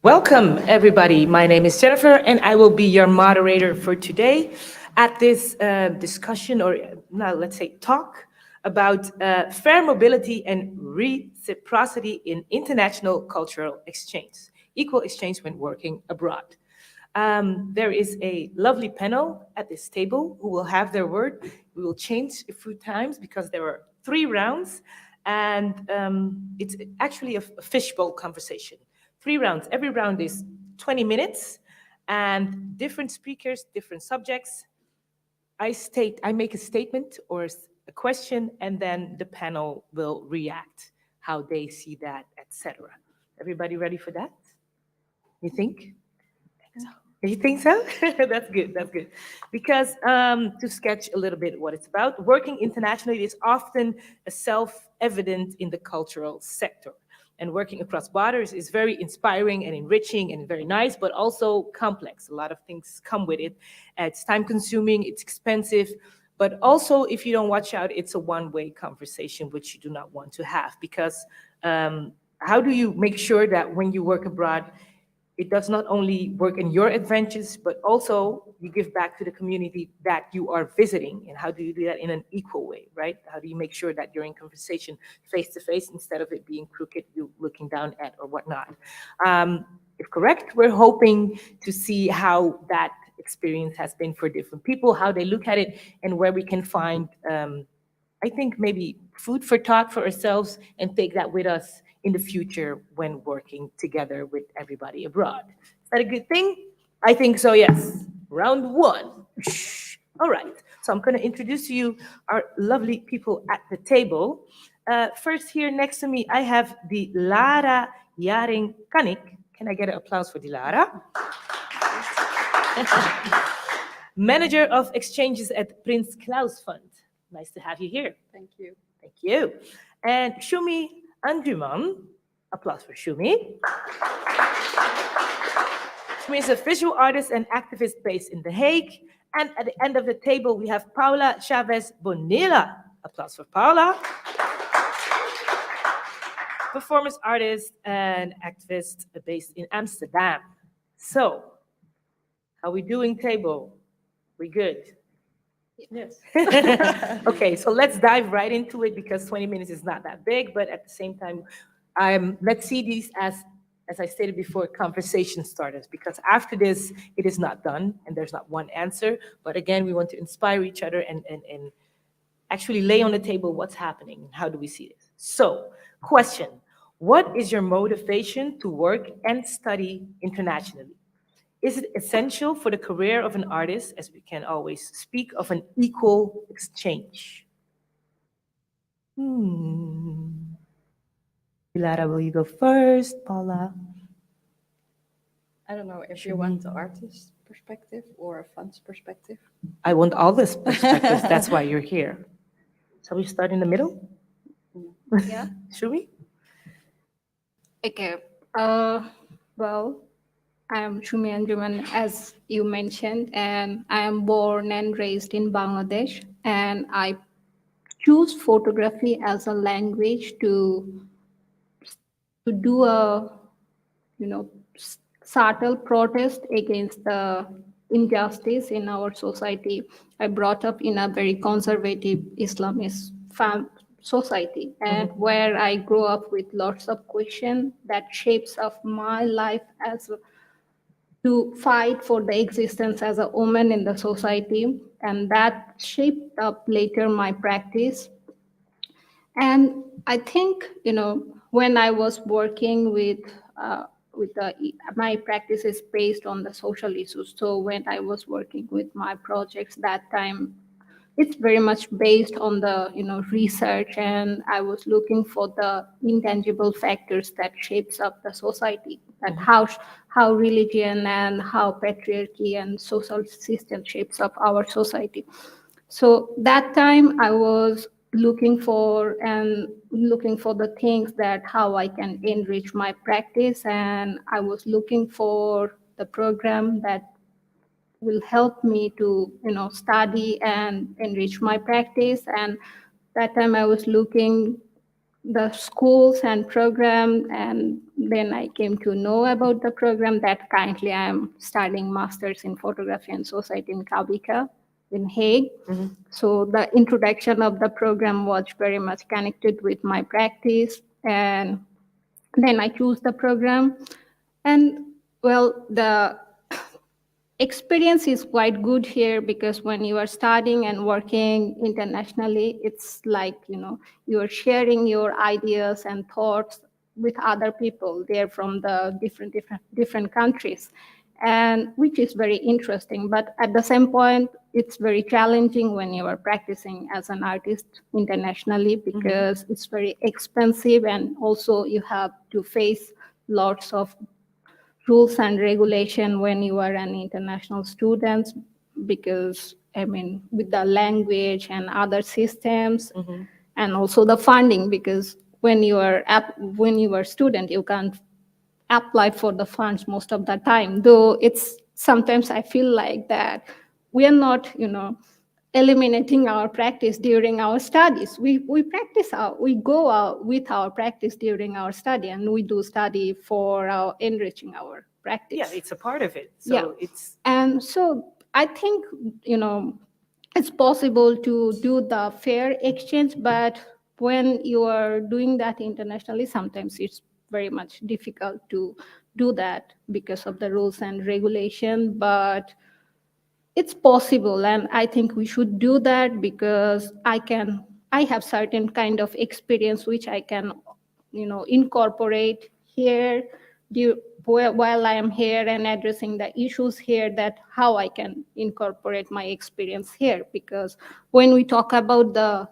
Welcome, everybody. My name is Jennifer, and I will be your moderator for today at this discussion, or now let's say talk, about fair mobility and reciprocity in international cultural exchange, equal exchange when working abroad. There is a lovely panel at this table who will have their word. We will change a few times because there are 3 rounds, and it's actually a fishbowl conversation. 3 rounds. Every round is 20 minutes, and different speakers, different subjects. I make a statement or a question, and then the panel will react how they see that, etc. Everybody ready for that? You think? You think so? That's good. That's good. Because to sketch a little bit what it's about, working internationally is often a self-evident in the cultural sector. And working across borders is very inspiring and enriching and very nice, but also complex. A lot of things come with it. It's time-consuming, it's expensive, but also if you don't watch out, it's a one-way conversation, which you do not want to have. Because how do you make sure that when you work abroad, it does not only work in your advantage, but also you give back to the community that you are visiting? And how do you do that in an equal way, right? How do you make sure that you're in conversation face to face instead of it being crooked, you looking down at or whatnot? If correct, we're hoping to see how that experience has been for different people, how they look at it, and where we can find I think maybe food for thought for ourselves and take that with us in the future when working together with everybody abroad. Is that a good thing? I think so, yes. Round one. All right. So I'm going to introduce to you our lovely people at the table. First, here next to me, I have the Lara Jaring Kanik. Can I get an applause for Dilara? Manager of exchanges at Prince Claus Fund. Nice to have you here. Thank you. Thank you. And Shumi Andriman. Applause for Shumi. Shumi is a visual artist and activist based in The Hague. And at the end of the table, we have Paula Chavez Bonilla. Applause for Paula. Performance artist and activist based in Amsterdam. So, how we doing, table? We good? Yes. Okay, so let's dive right into it because 20 minutes is not that big, but at the same time, let's see these as I stated before, conversation starters, because after this, it is not done and there's not one answer. But again, we want to inspire each other and actually lay on the table what's happening and how do we see this. So, question, what is your motivation to work and study internationally? Is it essential for the career of an artist, as we can always speak of an equal exchange? Pilara, will you go first? Paula? I don't know if you want the artist perspective or a fund's perspective. I want all this perspectives. That's why you're here. Shall we start in the middle? Yeah. Should we? Okay. Well, I am Shumi Anjuman, as you mentioned, and I am born and raised in Bangladesh, and I choose photography as a language to do a, subtle protest against the injustice in our society. I brought up in a very conservative Islamist society, and where I grew up with lots of questions that shapes of my life as to fight for the existence as a woman in the society, and that shaped up later my practice. And I think, when I was working with my practice is based on the social issues. So when I was working with my projects that time, it's very much based on the research, and I was looking for the intangible factors that shapes up the society, and how religion and how patriarchy and social system shapes up our society. So that time I was looking for the things that how I can enrich my practice, and I was looking for the program that will help me to study and enrich my practice. And that time I was looking the schools and program, and then I came to know about the program that currently I am studying masters in photography and society in KBK in Hague. So the introduction of the program was very much connected with my practice, and then I choose the program. And well, the experience is quite good here because when you are studying and working internationally, it's like, you are sharing your ideas and thoughts with other people. They're from the different countries, and which is very interesting. But at the same point, it's very challenging when you are practicing as an artist internationally because it's very expensive, and also you have to face lots of rules and regulation when you are an international student, because with the language and other systems, and also the funding, because when you are student, you can't apply for the funds most of the time, though it's sometimes I feel like that we are not, eliminating our practice during our studies. We practice we go out with our practice during our study, and we do study for our enriching our practice. Yeah, it's a part of it. So Yeah. it's And so I think, it's possible to do the fair exchange, but when you are doing that internationally, sometimes it's very much difficult to do that because of the rules and regulation. But it's possible, and I think we should do that because I have certain kind of experience which I can, incorporate here while I am here and addressing the issues here, that how I can incorporate my experience here. Because when we talk about the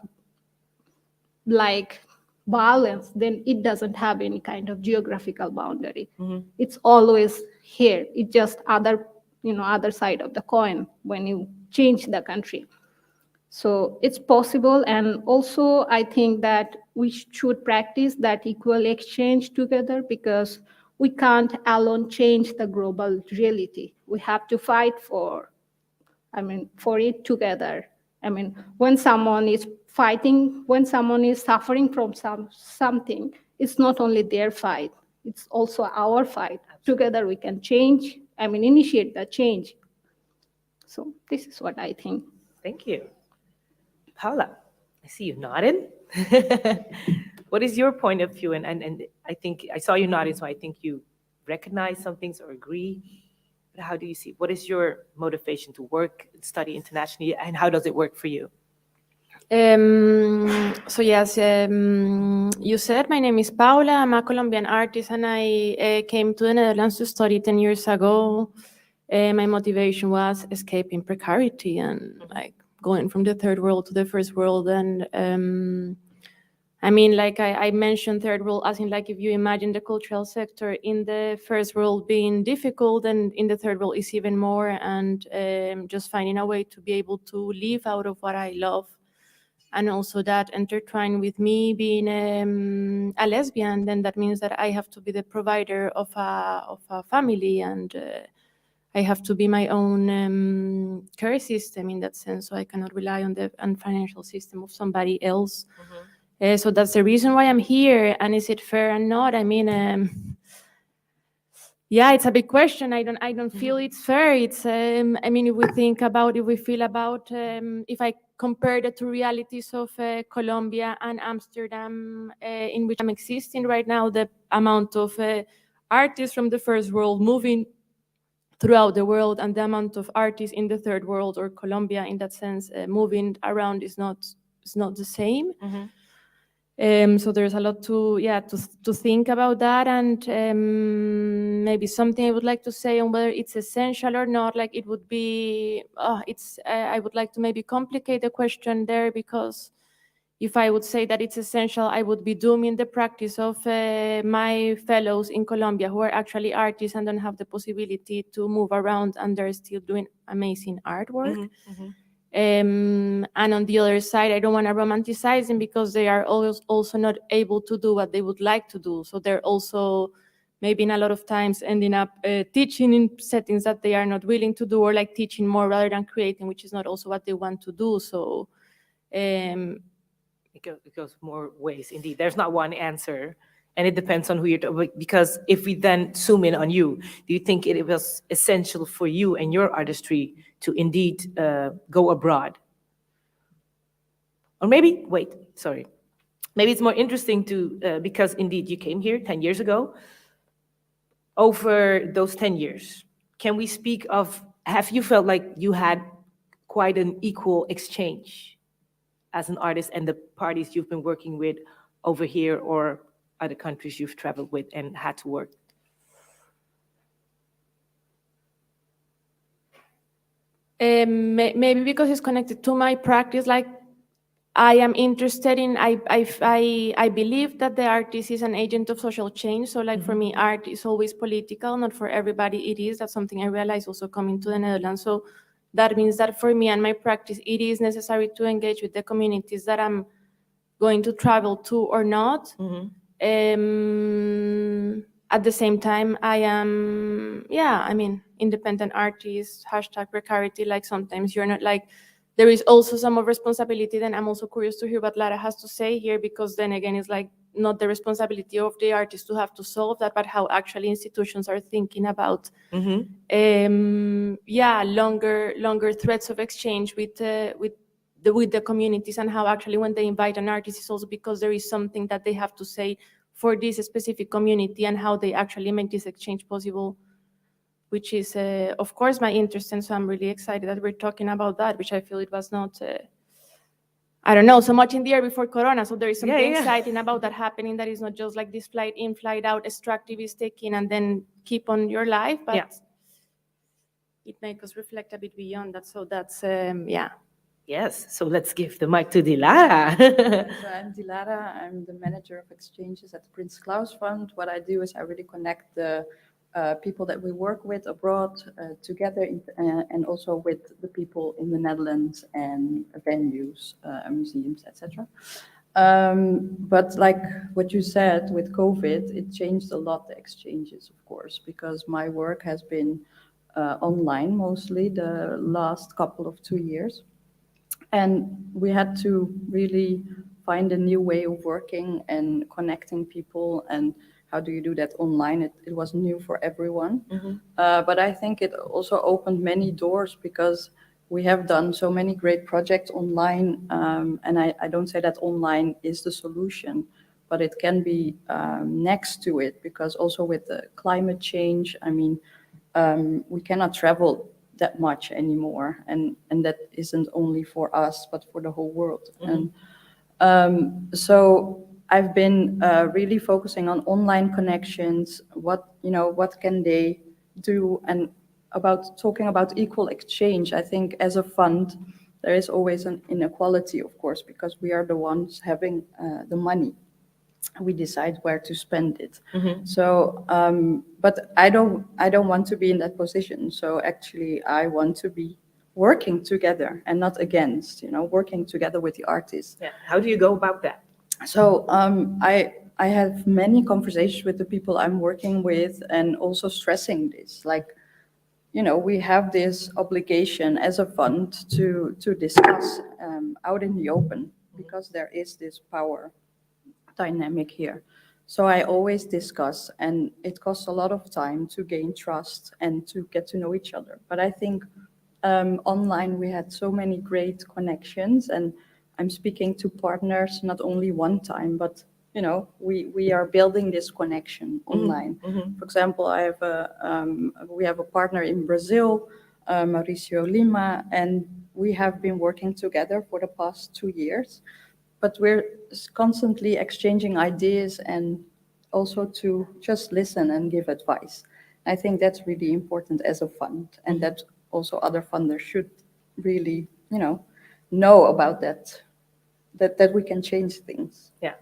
like balance, then it doesn't have any kind of geographical boundary. It's always here. It's just other side of the coin when you change the country. So it's possible, and also I think that we should practice that equal exchange together, because we can't alone change the global reality. We have to fight for it together. When someone is fighting, when someone is suffering from something, it's not only their fight, it's also our fight. Together we can change, initiate the change. So this is what I think. Thank you. Paula, I see you nodding. What is your point of view? And I think I saw you nodding, so I think you recognize some things or agree. But how do you see? What is your motivation to work and study internationally, and how does it work for you? So yes, you said my name is Paula. I'm a Colombian artist, and I came to the Netherlands to study 10 years ago. My motivation was escaping precarity and like going from the third world to the first world. And like I mentioned third world as in like if you imagine the cultural sector in the first world being difficult, and in the third world is even more, and just finding a way to be able to live out of what I love. And also that intertwined with me being a lesbian, then that means that I have to be the provider of a family, and I have to be my own care system in that sense. So I cannot rely on the financial system of somebody else. So that's the reason why I'm here. And is it fair or not? Yeah, it's a big question. I don't feel it's fair. It's if we feel about if I compare the two realities of Colombia and Amsterdam, in which I'm existing right now, the amount of artists from the first world moving throughout the world, and the amount of artists in the third world, or Colombia in that sense, moving around is not the same. So there's a lot to think about that, and maybe something I would like to say on whether it's essential or not. Like it would be, I would like to maybe complicate the question there, because if I would say that it's essential, I would be dooming the practice of my fellows in Colombia who are actually artists and don't have the possibility to move around, and they're still doing amazing artwork. And on the other side, I don't want to romanticize them, because they are always also not able to do what they would like to do. So they're also maybe in a lot of times ending up teaching in settings that they are not willing to do, or like teaching more rather than creating, which is not also what they want to do. So it goes more ways. Indeed, there's not one answer, and it depends on who you're talking. Because if we then zoom in on you, do you think it was essential for you and your artistry to indeed go abroad? Or maybe, wait, sorry. Maybe it's more interesting to, because indeed you came here 10 years ago. Over those 10 years, can we speak of, have you felt like you had quite an equal exchange as an artist and the parties you've been working with over here or other countries you've traveled with and had to work? Maybe because it's connected to my practice, like I am interested in, I believe that the artist is an agent of social change. So like for me, art is always political, not for everybody it is. That's something I realized also coming to the Netherlands. So that means that for me and my practice, it is necessary to engage with the communities that I'm going to travel to or not. At the same time, I am, independent artist, #precarity, like sometimes you're not like, there is also some of responsibility. Then I'm also curious to hear what Lara has to say here, because then again, it's like not the responsibility of the artist to have to solve that, but how actually institutions are thinking about, longer threads of exchange with the communities, and how actually when they invite an artist, it's also because there is something that they have to say for this specific community, and how they actually make this exchange possible, which is, of course, my interest. And so I'm really excited that we're talking about that, which I feel it was not, I don't know, so much in the air before Corona. So there is something exciting about that happening, that is not just like this flight in, flight out, extractivist taking, and then keep on your life, but it makes us reflect a bit beyond that. So that's, Yes, so let's give the mic to Dilara. So I'm Dilara. I'm the manager of exchanges at the Prince Claus Fund. What I do is I really connect the people that we work with abroad together, and also with the people in the Netherlands and venues, museums, etc. But like what you said with COVID, it changed a lot, the exchanges, of course, because my work has been online mostly the last couple of 2 years. And we had to really find a new way of working and connecting people. And how do you do that online? It was new for everyone. But I think it also opened many doors, because we have done so many great projects online. And I don't say that online is the solution, but it can be next to it, because also with the climate change, I mean, we cannot travel that much anymore, and that isn't only for us but for the whole world. And so I've been really focusing on online connections, what can they do, and about talking about equal exchange. I think as a fund there is always an inequality, of course, because we are the ones having the money. We decide where to spend it. So, but I don't want to be in that position. So actually, I want to be working together and not against. Working together with the artists. Yeah. How do you go about that? So I have many conversations with the people I'm working with, and also stressing this, like, we have this obligation as a fund to discuss out in the open, because there is this power dynamic here. So I always discuss, and it costs a lot of time to gain trust and to get to know each other. But I think online we had so many great connections, and I'm speaking to partners not only one time, but we are building this connection online. For example, we have a partner in Brazil, Mauricio Lima, and we have been working together for the past 2 years. But we're constantly exchanging ideas, and also to just listen and give advice. I think that's really important as a fund, and that also other funders should really, know about that we can change things. Yeah.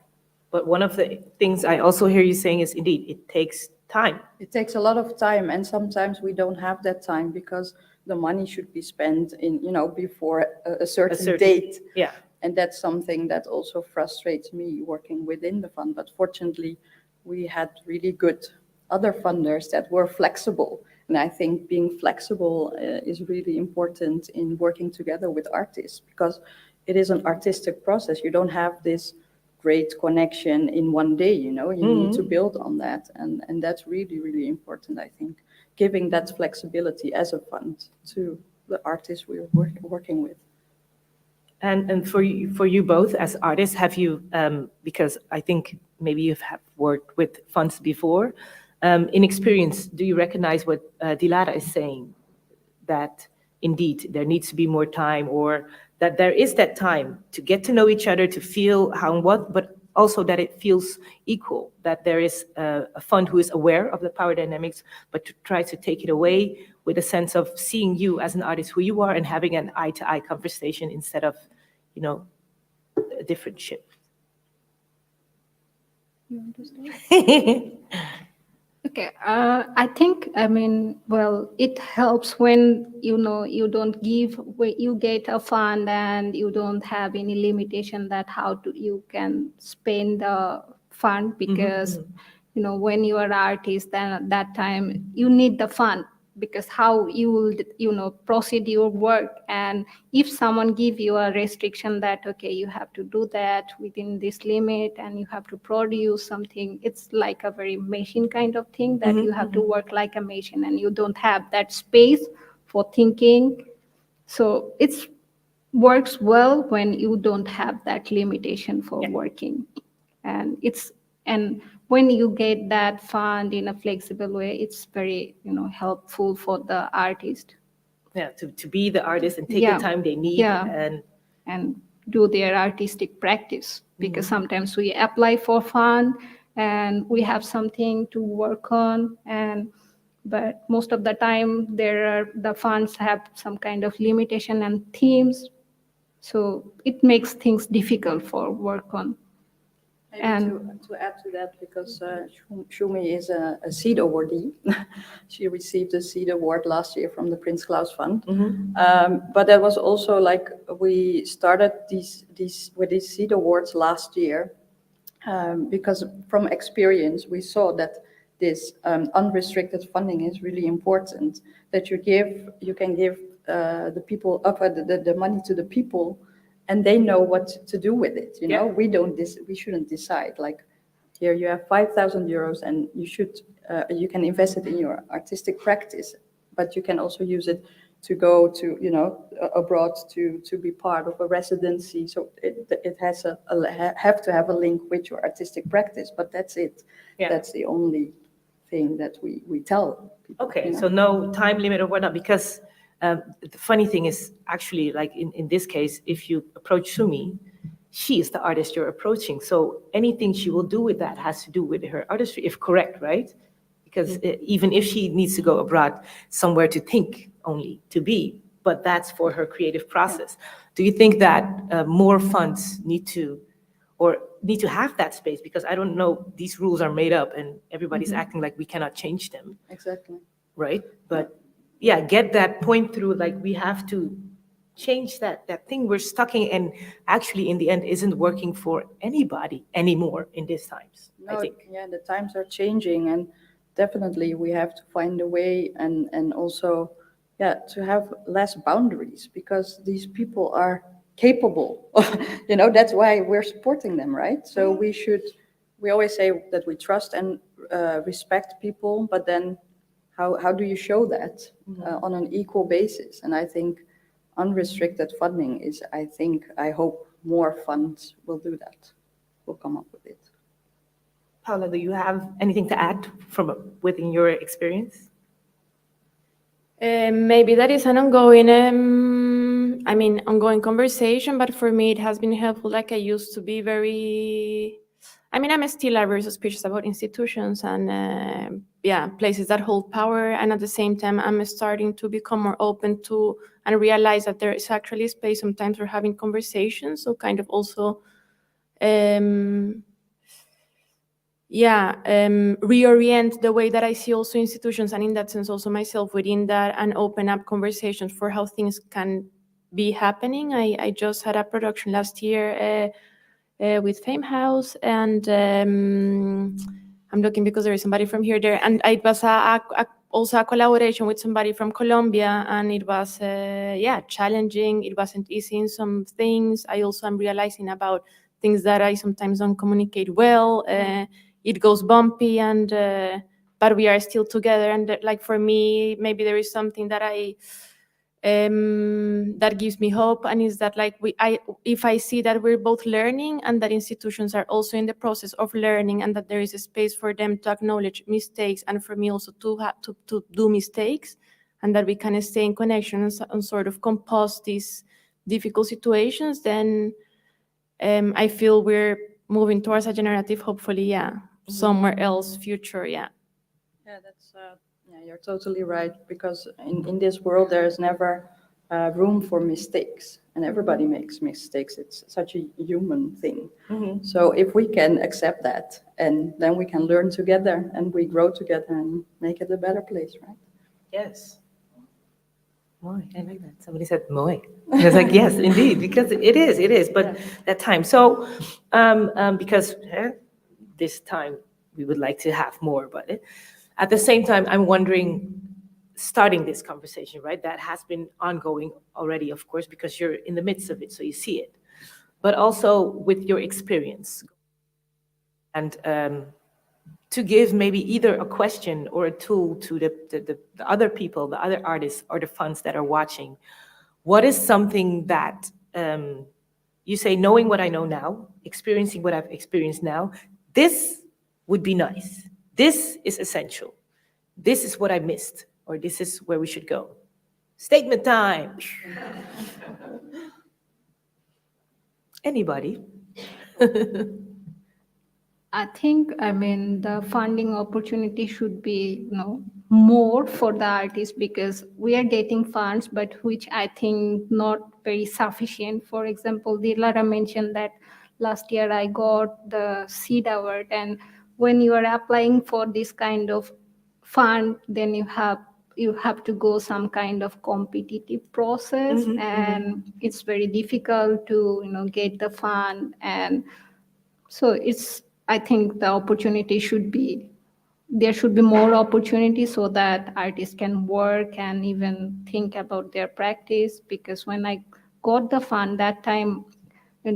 But one of the things I also hear you saying is, indeed, it takes time. It takes a lot of time, and sometimes we don't have that time, because the money should be spent in, before a certain date. Yeah. And that's something that also frustrates me working within the fund. But fortunately, we had really good other funders that were flexible. And I think being flexible is really important in working together with artists, because, it is an artistic process. You don't have this great connection in one day, you know, you need to build on that. And that's really, really important, I think, giving that flexibility as a fund to the artists we're working with. And for you both as artists, have you, because I think maybe you have worked with funds before, in experience, do you recognize what Dilara is saying, that indeed there needs to be more time, or that there is that time to get to know each other, to feel how and what, but also that it feels equal, that there is a fund who is aware of the power dynamics, but to try to take it away with a sense of seeing you as an artist who you are and having an eye-to-eye conversation instead of, you know, a different ship. You want to start? Okay, I think, I mean, well, it helps when, you know, you don't give, when you get a fund and you don't have any limitation that how to, you can spend the fund, because, you know, when you are an artist, then at that time you need the fund, because how you will, you know, proceed your work. And if someone give you a restriction that, okay, you have to do that within this limit and you have to produce something, it's like a very machine kind of thing, that you have to work like a machine and you don't have that space for thinking. So it's works well when you don't have that limitation for working. And it's, and when you get that fund in a flexible way, it's very, you know, helpful for the artist. Yeah, to be the artist and take the time they need. And do their artistic practice, because sometimes we apply for fund and we have something to work on, and but most of the time the funds have some kind of limitation and themes, so it makes things difficult for work on. Maybe to add to that, because Shumi is a seed awardee. She received a seed award last year from the Prince Claus Fund. But that was also like, we started these with these seed awards last year, because from experience we saw that this unrestricted funding is really important. That you can give the people the money to the people, and they know what to do with it. You know, we shouldn't decide like, here you have 5,000 euros and you can invest it in your artistic practice, but you can also use it to go to, you know, abroad to be part of a residency. So it has have to have a link with your artistic practice, but that's it. That's the only thing that we tell people. Okay, you know? so no time limit or whatnot, because the funny thing is, actually, like in this case, if you approach Sumi, she is the artist you're approaching. So anything she will do with that has to do with her artistry, if correct, right? Because even if she needs to go abroad, somewhere to think only, to be, but that's for her creative process. Do you think that more funds need to have that space? Because I don't know, these rules are made up and everybody's acting like we cannot change them. Exactly. Right? But yeah, get that point through, like we have to change that thing we're stuck in, and actually in the end isn't working for anybody anymore in these times. No, I think. yeah, the times are changing, and definitely we have to find a way, and also, to have less boundaries, because these people are capable. You know, that's why we're supporting them, right? So we always say that we trust and respect people, but then how do you show that on an equal basis? And I think unrestricted funding is, I hope more funds will do that, will come up with it. Paula, do you have anything to add from within your experience? Maybe that is an ongoing, ongoing conversation, but for me it has been helpful. Like I used to be very, I'm still very suspicious about institutions and places that hold power. And at the same time, I'm starting to become more open to and realize that there is actually space sometimes for having conversations. So kind of also, reorient the way that I see also institutions, and in that sense also myself within that, and open up conversations for how things can be happening. I just had a production last year with Fame House, and I'm looking because there is somebody from here there, and it was a also a collaboration with somebody from Colombia, and it was challenging. It wasn't easy in some things. I also am realizing about things that I sometimes don't communicate well. It goes bumpy, and but we are still together. And like for me, maybe there is something that that gives me hope, and is that like if I see that we're both learning and that institutions are also in the process of learning, and that there is a space for them to acknowledge mistakes, and for me also to have to do mistakes, and that we can stay in connection and sort of compose these difficult situations, then I feel we're moving towards a generative, hopefully, somewhere else future, Yeah, that's you're totally right, because in this world there is never room for mistakes, and everybody makes mistakes. It's such a human thing. So if we can accept that, and then we can learn together, and we grow together and make it a better place, right? Yes. Mooi, I like that. Somebody said mooi. I was like, yes, indeed, because it is. But that time. So, because this time we would like to have more, but at the same time, I'm wondering, starting this conversation, right? That has been ongoing already, of course, because you're in the midst of it, so you see it. But also with your experience, and to give maybe either a question or a tool to the other people, the other artists or the funds that are watching. What is something that you say, knowing what I know now, experiencing what I've experienced now, this would be nice. This is essential. This is what I missed, or this is where we should go. Statement time. Anybody? I think, I mean, the funding opportunity should be, more for the artists, because we are getting funds, but which I think not very sufficient. For example, Dilara mentioned that last year I got the Seed Award, and when you are applying for this kind of fund, then you have to go some kind of competitive process, and it's very difficult to get the fund. And so I think the opportunity there should be more opportunity, so that artists can work and even think about their practice. Because when I got the fund that time, it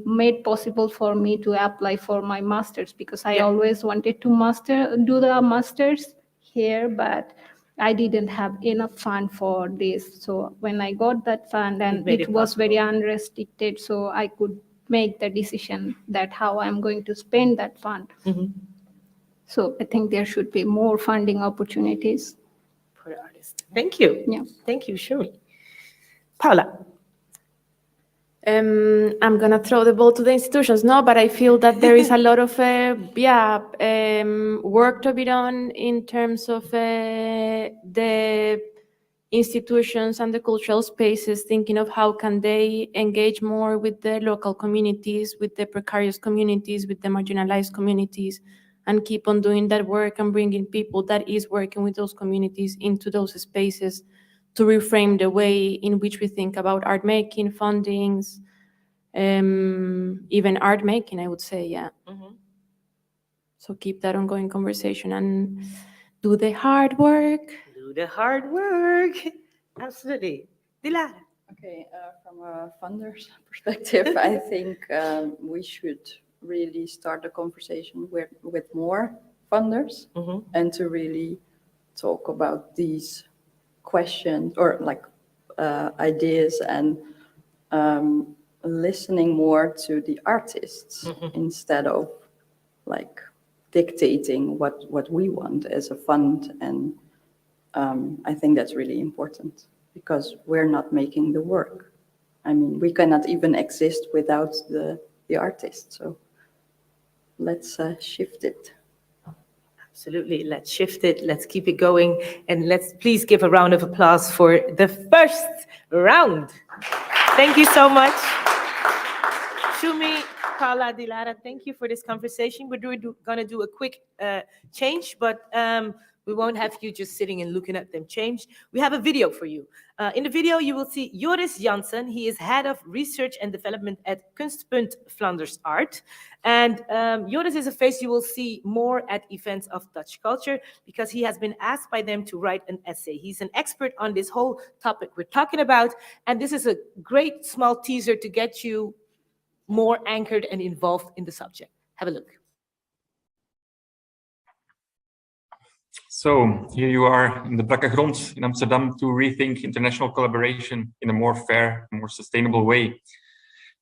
made possible for me to apply for my masters, because I always wanted to do the masters here, but I didn't have enough fund for this. So when I got that fund, and it was very unrestricted, so I could make the decision that how I'm going to spend that fund. So I think there should be more funding opportunities. For the artist. Thank you. Yeah. Thank you, Shumi. Paula. I'm gonna throw the ball to the institutions, no, but I feel that there is a lot of work to be done in terms of the institutions and the cultural spaces, thinking of how can they engage more with the local communities, with the precarious communities, with the marginalized communities, and keep on doing that work and bringing people that is working with those communities into those spaces to reframe the way in which we think about art making, fundings, even art making, I would say, yeah. So keep that ongoing conversation and do the hard work. Do the hard work. Absolutely. Dilara. Okay, from a funder's perspective, I think we should really start a conversation with more funders, and to really talk about these questions, or like ideas, and listening more to the artists instead of like dictating what we want as a fund. And I think that's really important, because we're not making the work. I mean, we cannot even exist without the artist. So let's shift it. Absolutely. Let's shift it. Let's keep it going. And let's please give a round of applause for the first round. Thank you so much. Shumi, Paula, Dilara, thank you for this conversation. We're going to do a quick change, but We won't have you just sitting and looking at them change. We have a video for you. In the video, you will see Jos Johnson. He is head of research and development at Kunstpunt Flanders Art. And Joris is a face you will see more at events of DutchCulture because he has been asked by them to write an essay. He's an expert on this whole topic we're talking about. And this is a great small teaser to get you more anchored and involved in the subject. Have a look. So here you are in the Blakke Grond in Amsterdam to rethink international collaboration in a more fair, more sustainable way.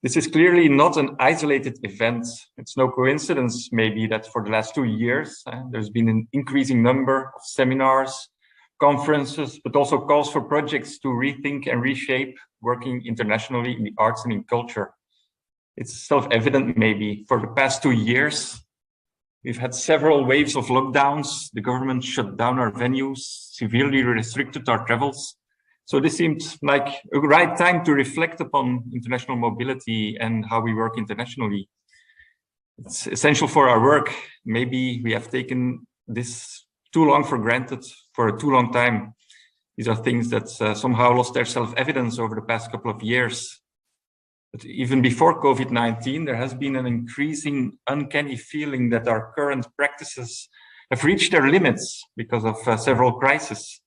This is clearly not an isolated event. It's no coincidence, maybe, that for the last 2 years, there's been an increasing number of seminars, conferences, but also calls for projects to rethink and reshape working internationally in the arts and in culture. It's self-evident, maybe, for the past 2 years, we've had several waves of lockdowns. The government shut down our venues, severely restricted our travels. So this seemed like a right time to reflect upon international mobility and how we work internationally. It's essential for our work. Maybe we have taken this too long for granted for a too long time. These are things that somehow lost their self-evidence over the past couple of years. But even before COVID-19, there has been an increasing uncanny feeling that our current practices have reached their limits because of several crises.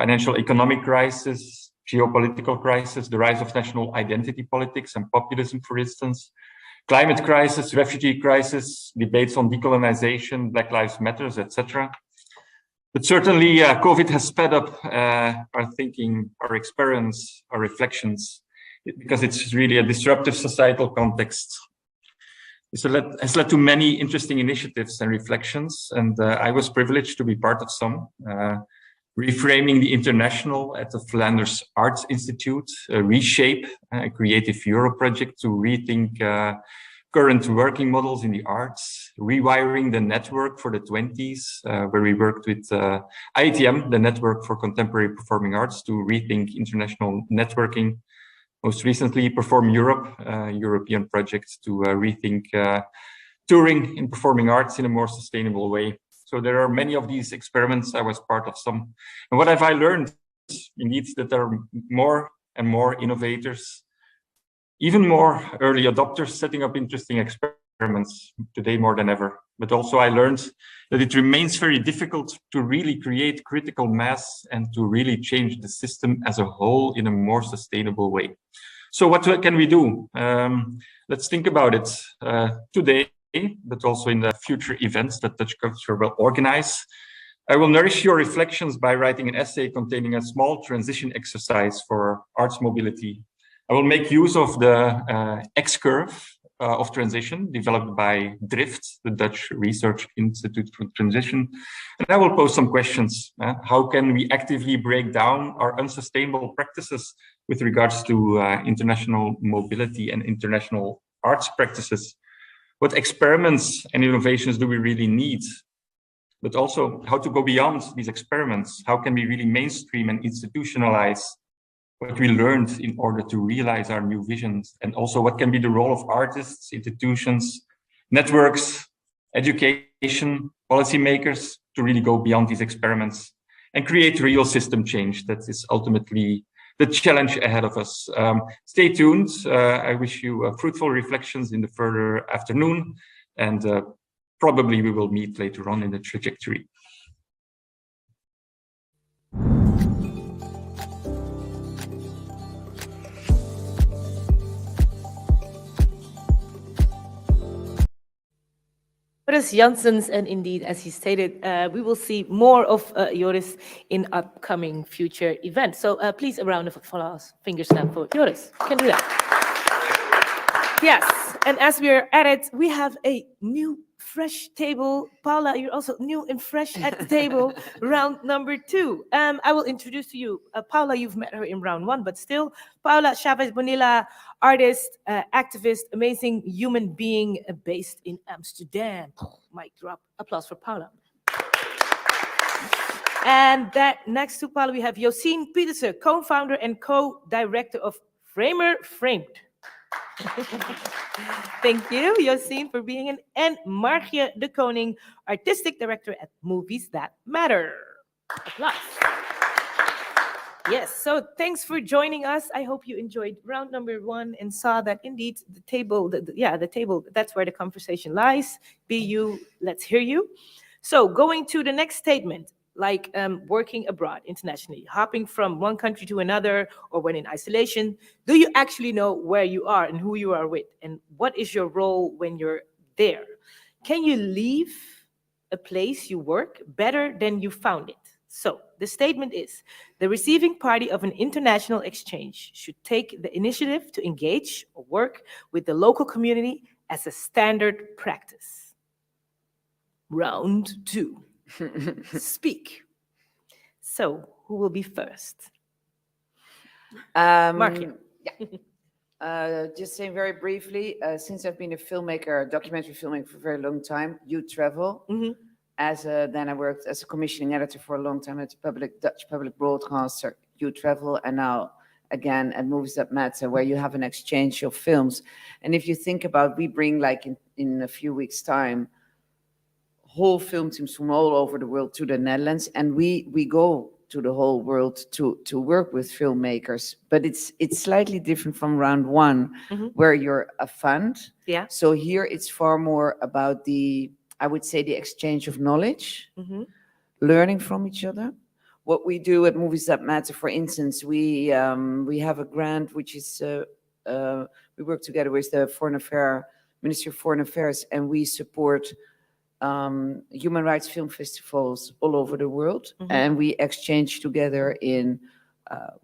Financial economic crisis, geopolitical crisis, the rise of national identity politics and populism, for instance, climate crisis, refugee crisis, debates on decolonization, Black Lives Matter, etc. But certainly COVID has sped up our thinking, our experience, our reflections, because it's really a disruptive societal context. This has led to many interesting initiatives and reflections, and I was privileged to be part of some. Reframing the International at the Flanders Arts Institute, Reshape, a Creative Europe project to rethink current working models in the arts, Rewiring the Network for the 20s, where we worked with IATM, the Network for Contemporary Performing Arts, to rethink international networking. Most recently, Perform Europe, a European project to rethink touring in performing arts in a more sustainable way. So there are many of these experiments. I was part of some. And what have I learned? Indeed, that there are more and more innovators, even more early adopters setting up interesting experiments today more than ever. But also I learned that it remains very difficult to really create critical mass and to really change the system as a whole in a more sustainable way. So what can we do? Let's think about it today, but also in the future events that DutchCulture will organize. I will nourish your reflections by writing an essay containing a small transition exercise for arts mobility. I will make use of the X-curve of transition developed by DRIFT, the Dutch Research Institute for Transition. And I will pose some questions. How can we actively break down our unsustainable practices with regards to international mobility and international arts practices? What experiments and innovations do we really need? But also how to go beyond these experiments? How can we really mainstream and institutionalize what we learned in order to realize our new visions? And also what can be the role of artists, institutions, networks, education, policymakers to really go beyond these experiments and create real system change that is ultimately the challenge ahead of us. Stay tuned. I wish you fruitful reflections in the further afternoon, and probably we will meet later on in the trajectory. Joris Janssens, and indeed, as he stated, we will see more of Joris in upcoming future events. So please, a round of applause, finger snap for Joris. You can do that. Yes, and as we are at it, we have a new, fresh table. Paula, you're also new and fresh at the table, round number 2. I will introduce to you, Paula, you've met her in round 1, but still, Paula Chavez Bonilla, artist, activist, amazing human being based in Amsterdam. Mic drop. Applause for Paula. And that next to Paula, we have Josien Pietersen, co-founder and co-director of Framer Framed. Thank you, Josien, for being in, and Margje de Koning, Artistic Director at Movies That Matter. Applause. Yes, so thanks for joining us. I hope you enjoyed round number 1 and saw that indeed the table, the table, that's where the conversation lies. Be you, let's hear you. So going to the next statement, like working abroad internationally, hopping from one country to another, or when in isolation, do you actually know where you are and who you are with? And what is your role when you're there? Can you leave a place you work better than you found it? So the statement is, the receiving party of an international exchange should take the initiative to engage or work with the local community as a standard practice. Round 2. Speak. So who will be first? Markia. Just saying very briefly, since I've been a filmmaker, documentary filmmaker for a very long time, you travel. Mhm. Then I worked as a commissioning editor for a long time at the Dutch public broadcaster, you travel, and now again at Movies That Matter, where you have an exchange of films. And if you think about, we bring like in a few weeks' time, whole film teams from all over the world to the Netherlands, and we go to the whole world to work with filmmakers. But it's slightly different from round 1, where you're a fund. Yeah. So here it's far more about I would say the exchange of knowledge, learning from each other. What we do at Movies That Matter, for instance, we have a grant which is we work together with the Ministry of Foreign Affairs, and we support human rights film festivals all over the world, and we exchange together in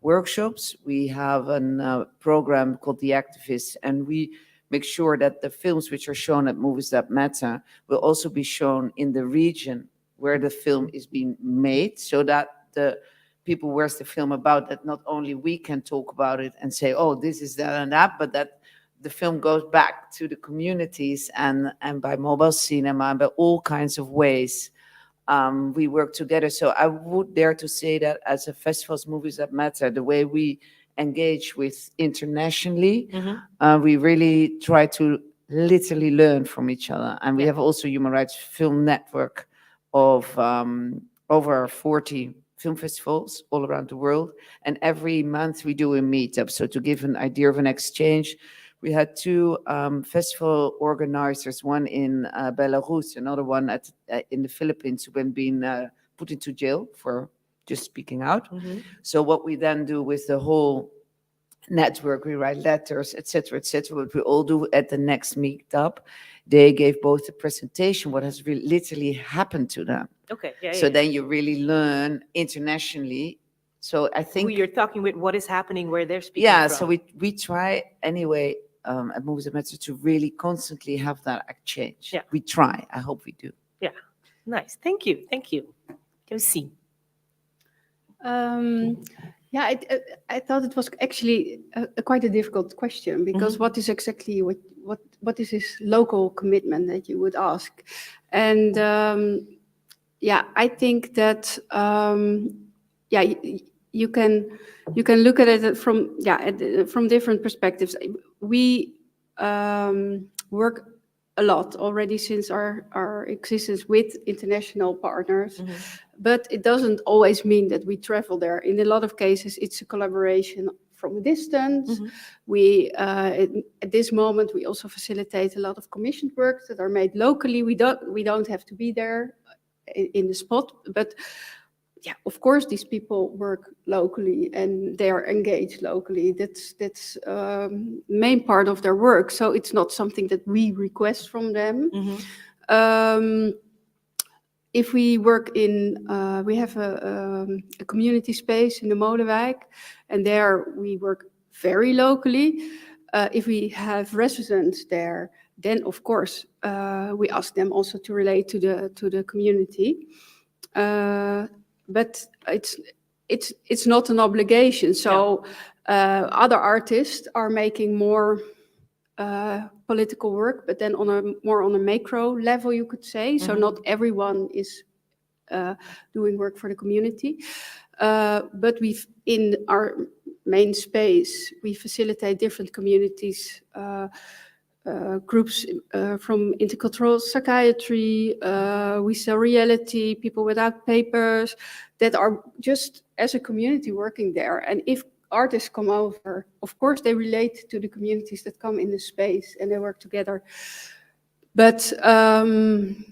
workshops. We have a program called The Activists, and we make sure that the films which are shown at Movies That Matter will also be shown in the region where the film is being made, so that the people, where's the film about, that not only we can talk about it and say, oh, this is that and that, but that the film goes back to the communities, and by mobile cinema, and by all kinds of ways, we work together. So I would dare to say that as a festival's Movies That Matter, the way we engage with internationally, we really try to literally learn from each other. And we have also Human Rights Film Network of over 40 film festivals all around the world. And every month we do a meetup. So to give an idea of an exchange, we had 2 festival organizers, one in Belarus, another one in the Philippines, who had been put into jail for just speaking out. So what we then do with the whole network, we write letters, etc., what we all do at the next meetup. They gave both a presentation, what has really literally happened to them. Okay. So then you really learn internationally. So I think who you're talking with, what is happening, where they're speaking from. So we try anyway at Movies That Matter to really constantly have that exchange. Yeah. We try. I hope we do. Yeah. Nice. Thank you. Go see. I thought it was actually quite a difficult question, because what is exactly what is this local commitment that you would ask? And I think that you can look at it from different perspectives. We work a lot already since our existence with international partners, but it doesn't always mean that we travel there. In a lot of cases, it's a collaboration from a distance. We at this moment we also facilitate a lot of commissioned works that are made locally. We don't have to be there in the spot, but of course these people work locally and they are engaged locally. That's main part of their work. So it's not something that we request from them. If we work in, we have a community space in the Molenwijk, and there we work very locally. If we have residents there, then of course we ask them also to relate to the community. But it's not an obligation. So other artists are making more political work, but then more on a macro level, you could say. So not everyone is doing work for the community. But we've in our main space, we facilitate different communities, groups from intercultural psychiatry, we sell reality, people without papers, that are just as a community working there. And if artists come over, of course they relate to the communities that come in the space and they work together. But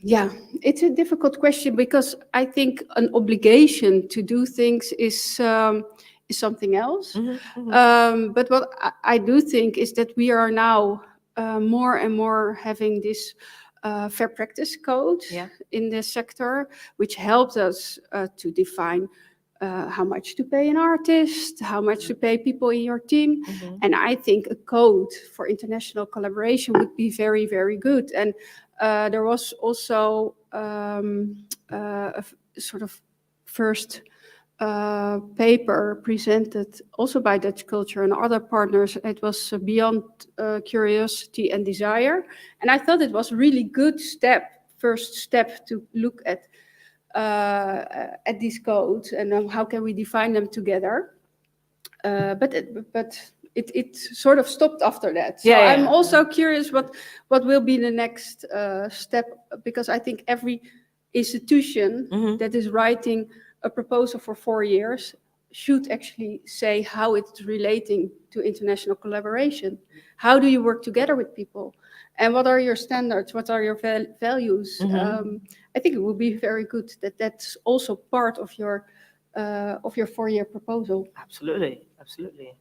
yeah, it's a difficult question, because I think an obligation to do things is something else. But what I do think is that we are now more and more having this fair practice code in the sector, which helps us to define how much to pay an artist, how much to pay people in your team. And I think a code for international collaboration would be very, very good. And there was also a sort of first paper presented also by DutchCulture and other partners. It was Beyond Curiosity and Desire. And I thought it was a really good first step to look at these codes and how can we define them together. But it sort of stopped after that. So I'm also curious what will be the next step, because I think every institution that is writing a proposal for 4 years should actually say how it's relating to international collaboration. How do you work together with people? And what are your standards? What are your values? I think it would be very good that that's also part of your 4-year proposal. Absolutely, absolutely.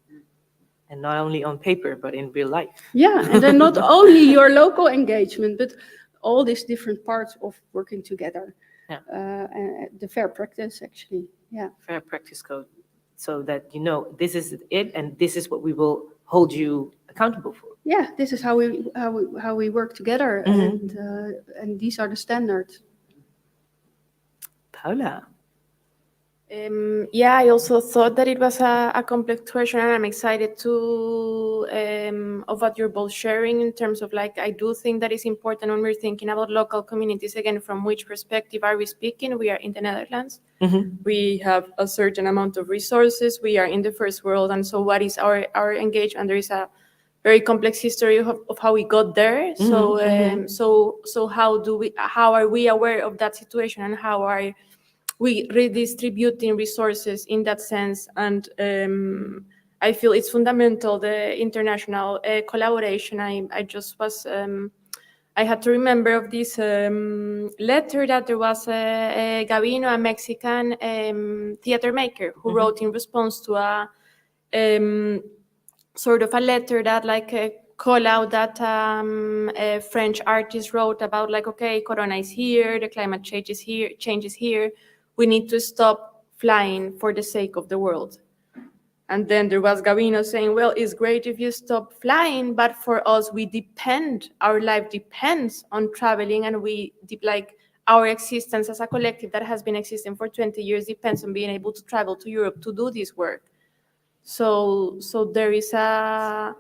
And not only on paper, but in real life. Yeah, and then not only your local engagement, but all these different parts of working together. The fair practice, actually. Yeah. Fair practice code, so that you know this is it, and this is what we will hold you accountable for. Yeah, this is how we work together, and these are the standards. Paula. Yeah, I also thought that it was a complex question, and I'm excited to of what you're both sharing in terms of, like, I do think that it's important when we're thinking about local communities, again, from which perspective are we speaking? We are in the Netherlands. We have a certain amount of resources. We are in the first world, and so what is our engagement? There is a very complex history of how we got there. So how are we aware of that situation, and how are we redistributing resources in that sense? And I feel it's fundamental, the international collaboration. I just was, I had to remember of this letter that there was a Gavino, a Mexican theater maker, who wrote in response to a sort of a letter that call out that a French artist wrote about, like, okay, Corona is here, the climate change is here. We need to stop flying for the sake of the world. And then there was Gavino saying, well, it's great if you stop flying, but for us, our life depends on traveling, and our existence as a collective that has been existing for 20 years depends on being able to travel to Europe to do this work. So there is a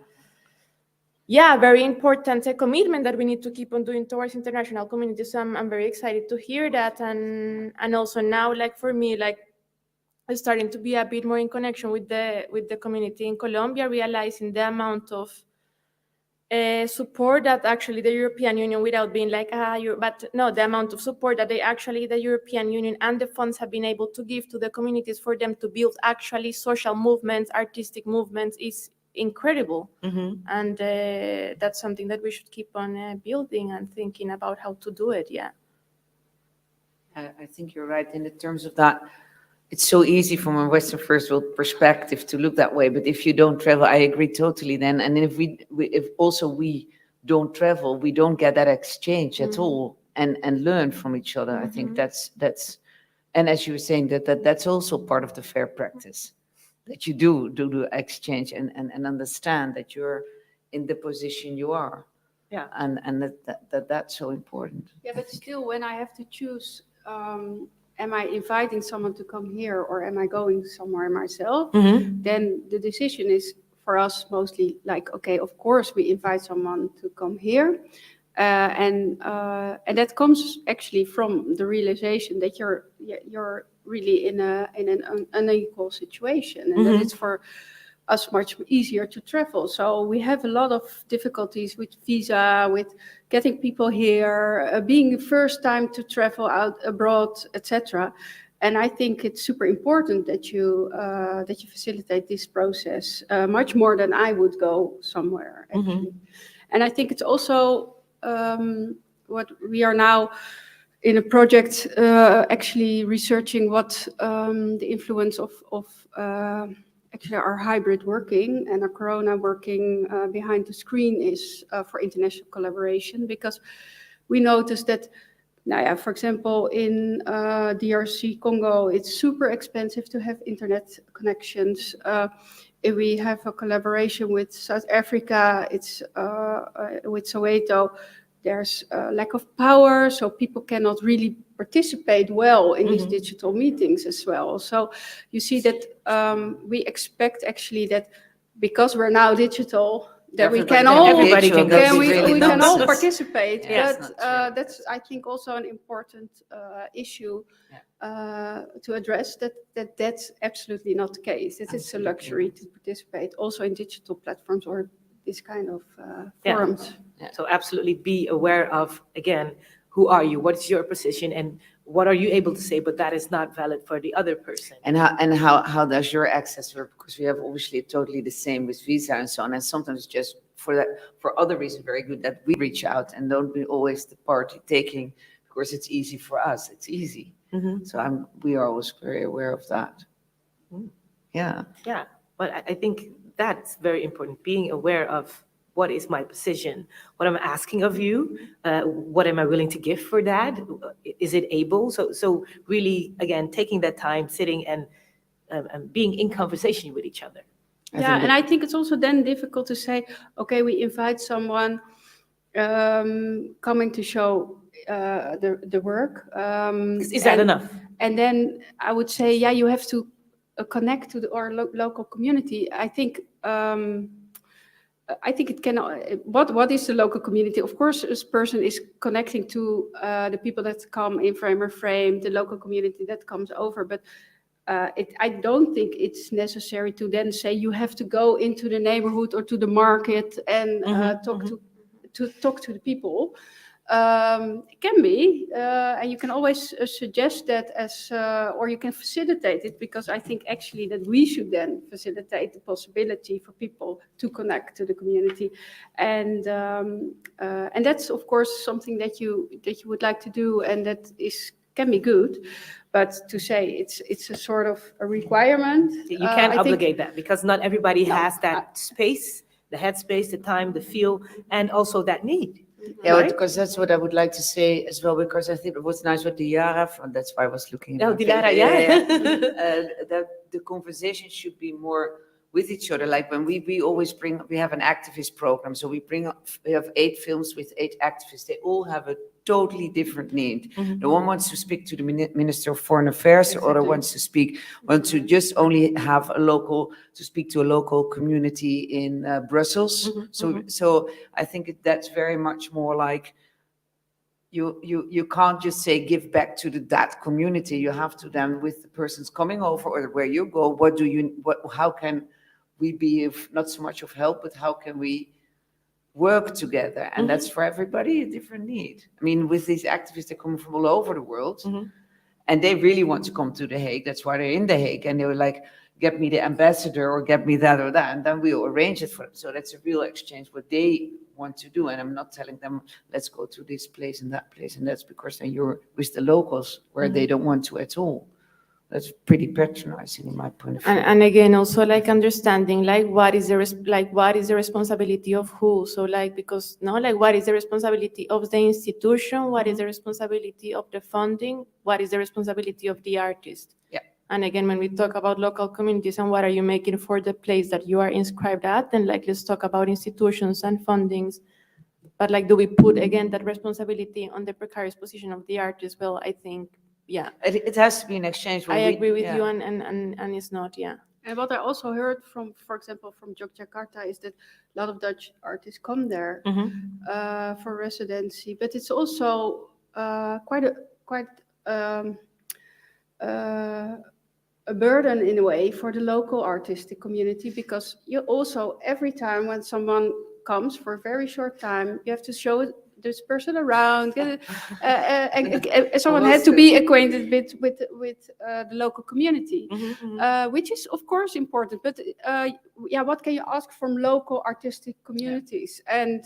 very important commitment that we need to keep on doing towards international communities. So I'm very excited to hear that, and also now, like, for me, like, I'm starting to be a bit more in connection with the community in Colombia, realizing the amount of support that actually the European Union, without being like the amount of support that the European Union and the funds have been able to give to the communities for them to build actually social movements, artistic movements, is incredible. And that's something that we should keep on building and thinking about how to do it. I think you're right in the terms of that. It's so easy from a Western first world perspective to look that way, but if you don't travel, I agree totally then. And if we don't travel, we don't get that exchange at all and learn from each other. I think that's and as you were saying, that's also part of the fair practice, that you do exchange and understand that you're in the position you are. Yeah. And that's so important. Yeah, but still, when I have to choose, am I inviting someone to come here, or am I going somewhere myself? Then the decision is for us mostly like, okay, of course we invite someone to come here. And that comes actually from the realization that you're really in an unequal situation, and that it's for us much easier to travel. So we have a lot of difficulties with visa, with getting people here, being the first time to travel out abroad, etc. And I think it's super important that you facilitate this process much more than I would go somewhere, actually. And I think it's also what we are now in a project actually researching what the influence of actually our hybrid working and our corona working behind the screen is for international collaboration, because we noticed that, for example, in DRC Congo, it's super expensive to have internet connections. If we have a collaboration with South Africa, it's with Soweto, there's a lack of power, so people cannot really participate well in these digital meetings as well. So you see that we expect actually that because we're now digital, that we can all everybody can go. we really can all nonsense. participate. Yeah, But that's I think also an important issue to address, that's absolutely not the case. It's a luxury to participate also in digital platforms or this kind of forums. So absolutely be aware of, again, who are you? What is your position? And what are you able to say? But that is not valid for the other person. And how does your access work? Because we have obviously totally the same with visa and so on. And sometimes just for other reasons, very good that we reach out and don't be always the party taking, because it's easy for us. It's easy. So we are always very aware of that. Yeah. Yeah, but I think that's very important, being aware of what is my position, what I'm asking of you, what am I willing to give for that? Is it able? So really, again, taking that time, sitting and being in conversation with each other. And I think it's also then difficult to say, okay, we invite someone coming to show the work. Is that enough? And then I would say, you have to connect to our local community. I think it can. What is the local community? Of course, this person is connecting to the people that come in frame or frame, the local community that comes over. But I don't think it's necessary to then say you have to go into the neighborhood or to the market and talk to the people. It can be, and you can always suggest that or you can facilitate it, because I think actually that we should then facilitate the possibility for people to connect to the community, and that's of course something that you would like to do, and that can be good. But to say it's a sort of a requirement, You can't obligate that, because not everybody has that space, the headspace, the time, the feel, and also that need. Yeah, right? because that's what I would like to say as well, because I think what's nice with Dilara, and that's why I was looking at Dilara, that the conversation should be more with each other. Like when we always we have an activist program, so we have 8 films with 8 activists. They all have a totally different need. The one wants to speak to the Minister of Foreign Affairs, the other wants to just only have to speak to a local community in Brussels. So I think that's very much more like you can't just say give back to that community. You have to then, with the persons coming over or where you go, how can we be not so much of help, but how can we work together? And that's for everybody a different need. I mean, with these activists, they're coming from all over the world, and they really want to come to The Hague. That's why they're in The Hague, and they were like, get me the ambassador or get me that or that, and then we'll arrange it for them. So that's a real exchange, what they want to do. And I'm not telling them, let's go to this place and that place, and that's because then you're with the locals where they don't want to at all. That's pretty patronizing in my point of view. And again, also like understanding like what is the responsibility of who. So like, because what is the responsibility of the institution? What is the responsibility of the funding? What is the responsibility of the artist? Yeah. And again, when we talk about local communities and what are you making for the place that you are inscribed at, then like let's talk about institutions and fundings. But like, do we put again that responsibility on the precarious position of the artist? Well, I think. Yeah, it has to be an exchange. I agree with you, and it's not, And what I also heard from, for example, from Jakarta is that a lot of Dutch artists come there for residency, but it's a burden in a way for the local artistic community, because you also, every time when someone comes for a very short time, you have to show this person around, and someone has to be acquainted with the local community, which is of course important. But yeah, what can you ask from local artistic communities? And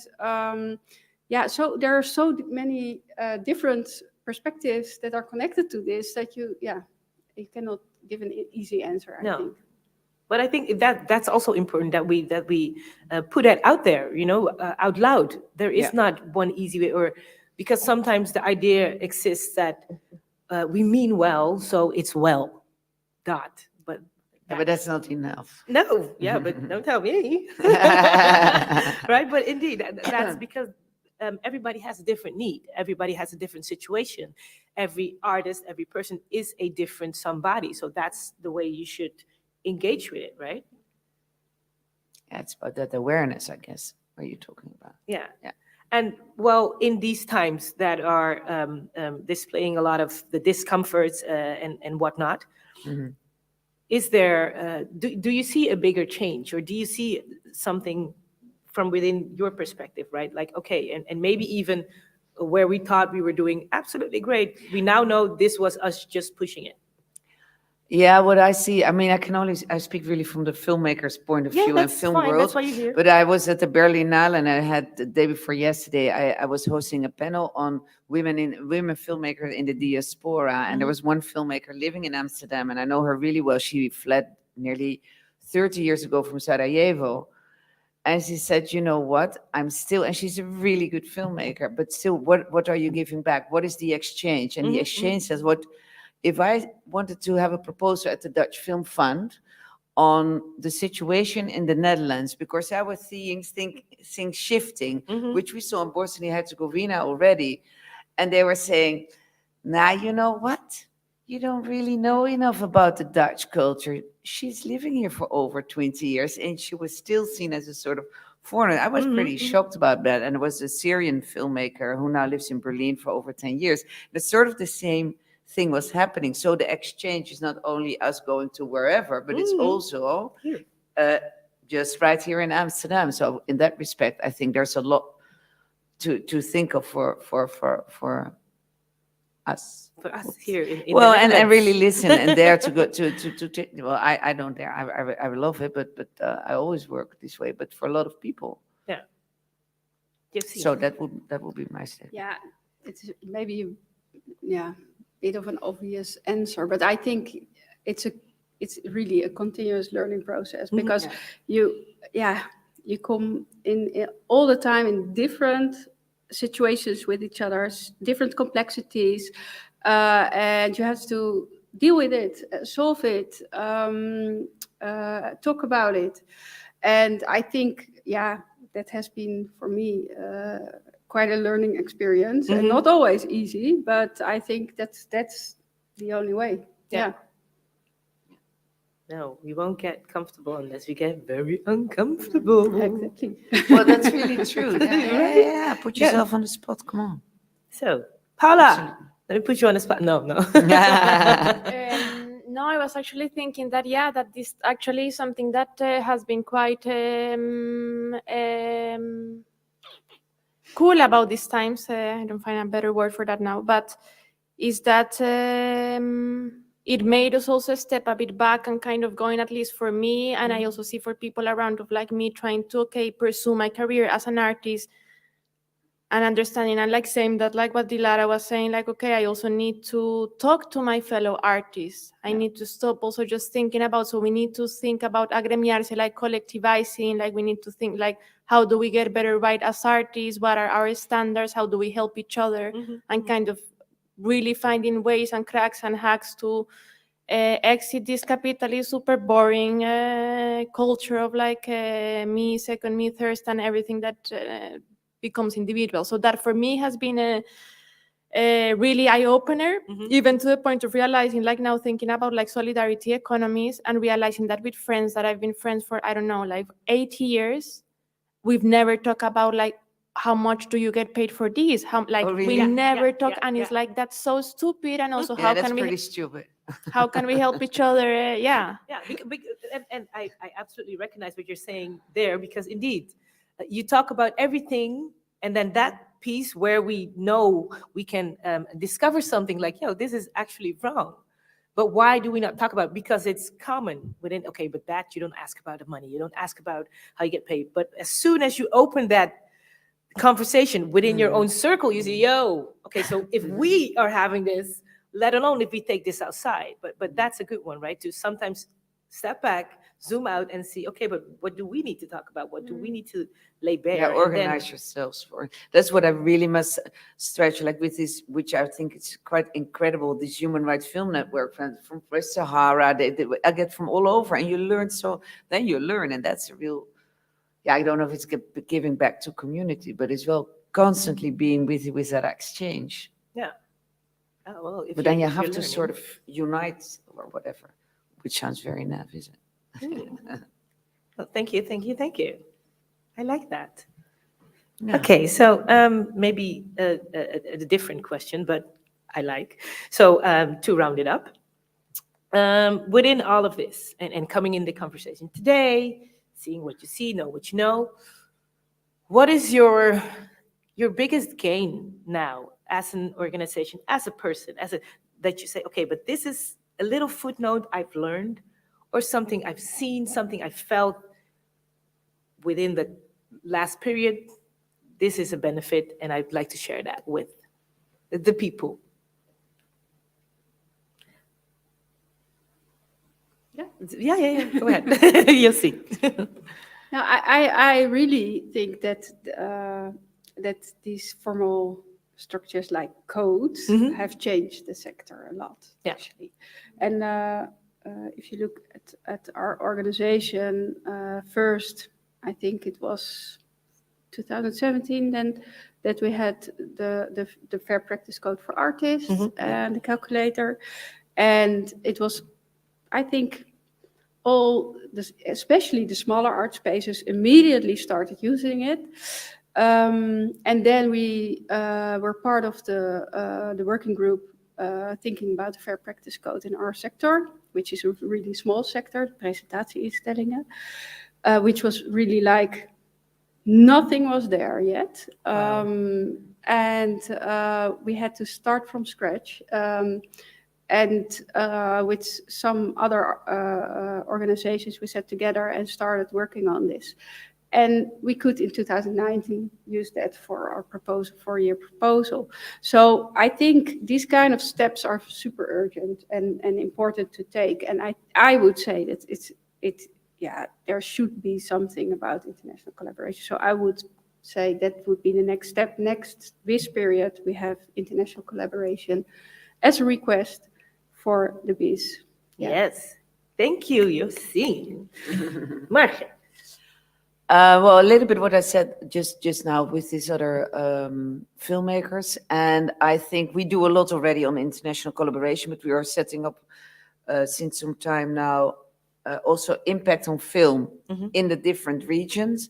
so there are so many different perspectives that are connected to this that you cannot give an easy answer, I think. But I think that's also important that we put that out there, out loud. There is not one easy way, or because sometimes the idea exists that we mean well, so it's well, dot. But that's not enough. No, but don't tell me. Right? But indeed, that's because everybody has a different need. Everybody has a different situation. Every artist, every person is a different somebody. So that's the way you should engage with it, right? Yeah, it's about that awareness, I guess, what you're talking about. Yeah. And well, in these times that are displaying a lot of the discomforts and whatnot, is there, do you see a bigger change, or do you see something from within your perspective, right? Like, okay, and maybe even where we thought we were doing absolutely great, we now know this was us just pushing it. Yeah, what I see, I mean, I speak really from the filmmaker's point of view and film world. That's why you're here. But I was at the Berlinale, and I had the day before yesterday, I was hosting a panel on women filmmakers in the diaspora. And there was one filmmaker living in Amsterdam, and I know her really well. She fled nearly 30 years ago from Sarajevo. And she said, you know what, I'm still, and she's a really good filmmaker, but still, what are you giving back? What is the exchange? And the exchange says, if I wanted to have a proposal at the Dutch Film Fund on the situation in the Netherlands, because I was seeing things shifting, which we saw in Bosnia-Herzegovina already. And they were saying, now, you know what? You don't really know enough about the Dutch culture. She's living here for over 20 years, and she was still seen as a sort of foreigner. I was pretty shocked about that. And it was a Syrian filmmaker who now lives in Berlin for over 10 years. It's sort of the same thing was happening. So the exchange is not only us going to wherever, but it's also just right here in Amsterdam. So in that respect, I think there's a lot to think of for us. For us here in Well, the and really Netherlands. listen and dare to go to well, I don't dare. I love it, but I always work this way. But for a lot of people, so that would be my statement. Yeah, it's maybe bit of an obvious answer, but I think it's really a continuous learning process, because you come in all the time in different situations with each other, different complexities, and you have to deal with it, solve it, talk about it. And I think that has been for me quite a learning experience, and not always easy, but I think that's the only way. Yeah. No, we won't get comfortable unless we get very uncomfortable. Exactly. Well, that's really true. Yeah. Put yourself on the spot. Come on. So, Paula, let me put you on the spot. No. No, I was actually thinking that, that this actually is something that has been quite cool about these times. I don't find a better word for that now, but is that it made us also step a bit back and kind of going, at least for me, and I also see for people around of like me trying to pursue my career as an artist, and understanding and like saying that, like what Dilara was saying, like, okay, I also need to talk to my fellow artists. I need to stop also just thinking about, so we need to think about agremiarse, like collectivizing, like we need to think like, how do we get better right as artists? What are our standards? How do we help each other? And kind of really finding ways and cracks and hacks to exit this capitalist, super boring culture of like me second, me thirst, and everything that becomes individual. So that for me has been a really eye-opener, even to the point of realizing, like now thinking about like solidarity economies and realizing that with friends that I've been friends for, I don't know, like 8 years, we've never talked about like, how much do you get paid for this? How, like, we never talk, and it's like, that's so stupid. And also, how that's can we? pretty stupid. How can we help each other? Yeah. Yeah, and I absolutely recognize what you're saying there, because indeed, you talk about everything, and then that piece where we know we can discover something like, this is actually wrong. But why do we not talk about it? Because it's common within, okay, but that you don't ask about the money, you don't ask about how you get paid. But as soon as you open that conversation within your own circle, you say, okay, so if we are having this, let alone if we take this outside. But that's a good one, right? To sometimes step back, zoom out, and see, okay, but what do we need to talk about? What do we need to lay bare? Yeah, And organize yourselves for it. That's what I really must stretch, like with this, which I think is quite incredible, this Human Rights Film Network from West Sahara, I get from all over, and you learn, so then you learn, and that's a real, I don't know if it's giving back to community, but it's well constantly being with that exchange. Yeah. Oh, well, But then you if have you're to learning. sort of unite or whatever, which sounds very naff, isn't it? Well, thank you. I like that. Yeah. Okay, so maybe a different question, but I like. So to round it up, within all of this and coming in the conversation today, seeing what you see, know what you know, what is your biggest gain now as an organization, as a person, that you say, okay, but this is a little footnote I've learned, or something I've seen, something I felt within the last period. This is a benefit, and I'd like to share that with the people. Yeah. Go ahead. You'll see. Now, I really think that that these formal structures like codes have changed the sector a lot, actually. And if you look at our organization, first, I think it was 2017 then that we had the Fair Practice Code for Artists and the calculator. And it was, I think, especially the smaller art spaces immediately started using it. And then we were part of the working group thinking about the Fair Practice Code in our sector, which is a really small sector, presentatieinstellingen, which was really like nothing was there yet. And we had to start from scratch. And with some other organizations, we sat together and started working on this. And we could, in 2019, use that for our proposal, 4-year proposal. So I think these kind of steps are super urgent and important to take. And I would say that there should be something about international collaboration. So I would say that would be the next step. Next this period, we have international collaboration as a request for the BIS. Yeah. Yes. Thank you, Josine. Marge. Well, a little bit what I said just now with these other filmmakers, and I think we do a lot already on international collaboration, but we are setting up since some time now also impact on film in the different regions.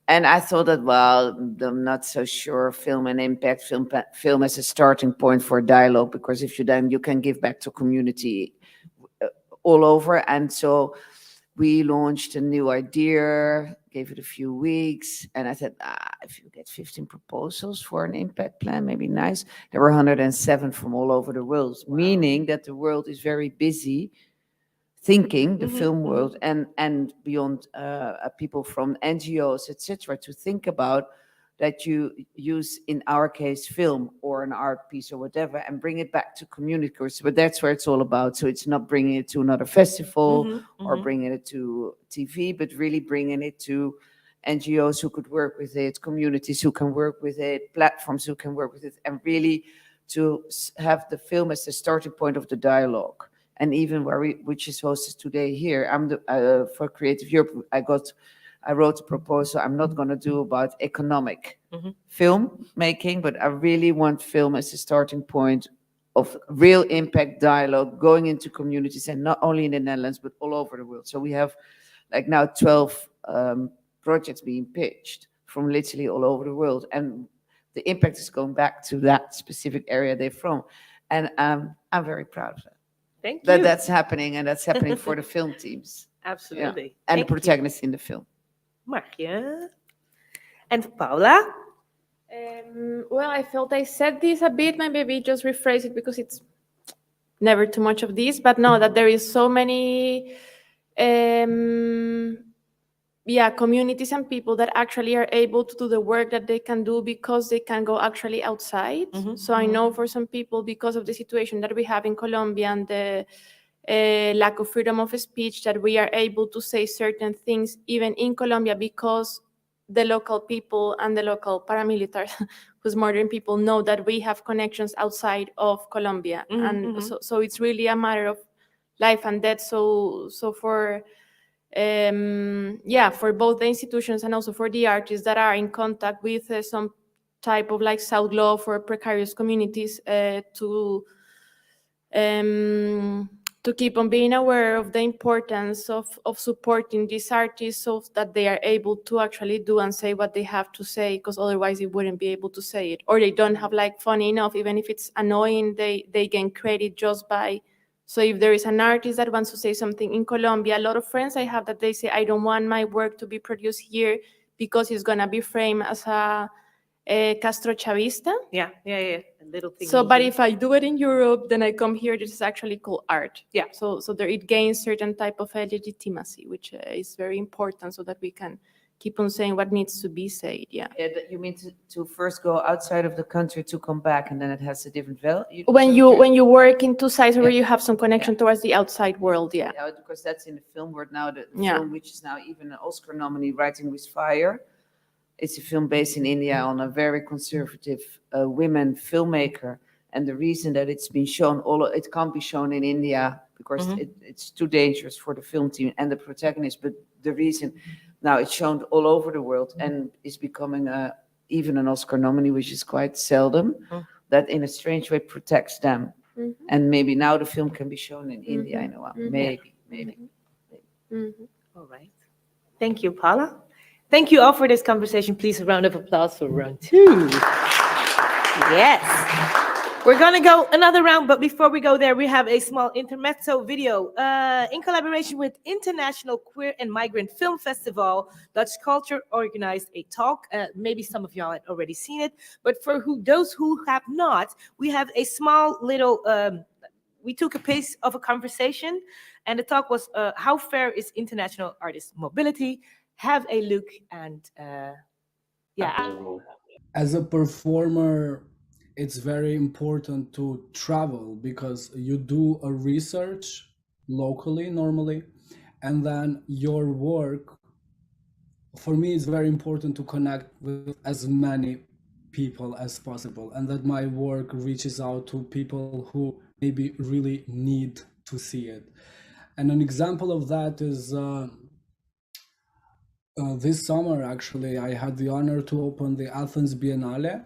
And I thought that, well, I'm not so sure film and impact, film as a starting point for dialogue, because if you can give back to community all over. And so we launched a new idea, gave it a few weeks, and I said, if you get 15 proposals for an impact plan, maybe nice. There were 107 from all over the world, meaning that the world is very busy thinking, the film world, and beyond people from NGOs, etc., to think about that you use, in our case, film or an art piece or whatever, and bring it back to communicators. But that's where it's all about. So it's not bringing it to another festival or bringing it to TV, but really bringing it to NGOs who could work with it, communities who can work with it, platforms who can work with it, and really to have the film as the starting point of the dialogue. And even which is hosted today here, I'm for Creative Europe. I wrote a proposal. I'm not going to do about economic film making, but I really want film as a starting point of real impact dialogue, going into communities, and not only in the Netherlands but all over the world. So we have like now 12 projects being pitched from literally all over the world, and the impact is going back to that specific area they're from, and I'm very proud of that. Thank that you. that's happening, and that's happening for the film teams. Absolutely. And Thank the you. protagonists in the film. Marje. And Paula? Well, I felt I said this a bit, maybe just rephrase it because it's never too much of this, but no, that there is so many communities and people that actually are able to do the work that they can do because they can go actually outside. So I know for some people, because of the situation that we have in Colombia and the lack of freedom of speech, that we are able to say certain things even in Colombia because the local people and the local paramilitaries who's murdering people know that we have connections outside of Colombia. And so it's really a matter of life and death. So for for both the institutions and also for the artists that are in contact with some type of like South Law for precarious communities to keep on being aware of the importance of supporting these artists so that they are able to actually do and say what they have to say, because otherwise they wouldn't be able to say it, or they don't have like funny enough, even if it's annoying, they gain credit just by. So if there is an artist that wants to say something in Colombia, a lot of friends I have that they say, I don't want my work to be produced here because it's going to be framed as a Castro Chavista. Yeah. A little thing. So, but if I do it in Europe, then I come here, this is actually called art. Yeah. So there it gains certain type of legitimacy, which is very important so that we can keep on saying what needs to be said. Yeah. You mean to first go outside of the country to come back, and then it has a different value? When you work in two sides where you have some connection towards the outside world, yeah. Because that's in the film world now. The film, which is now even an Oscar nominee, Writing with Fire. It's a film based in India on a very conservative women filmmaker. And the reason that it's been shown, it can't be shown in India because it's too dangerous for the film team and the protagonist. But the reason now it's shown all over the world and is becoming even an Oscar nominee, which is quite seldom, that in a strange way protects them. And maybe now the film can be shown in India. I know, maybe. All right. Thank you, Paula. Thank you all for this conversation. Please, a round of applause for round 2. Yes. We're going to go another round, but before we go there, we have a small intermezzo video in collaboration with International Queer and Migrant Film Festival. DutchCulture organized a talk. Maybe some of y'all had already seen it, but for those who have not, we have a small little, we took a piece of a conversation, and the talk was how fair is international artist mobility? Have a look and As a performer, it's very important to travel because you do a research locally normally, and then your work, for me, it's very important to connect with as many people as possible, and that my work reaches out to people who maybe really need to see it. And an example of that is this summer, actually, I had the honor to open the Athens Biennale,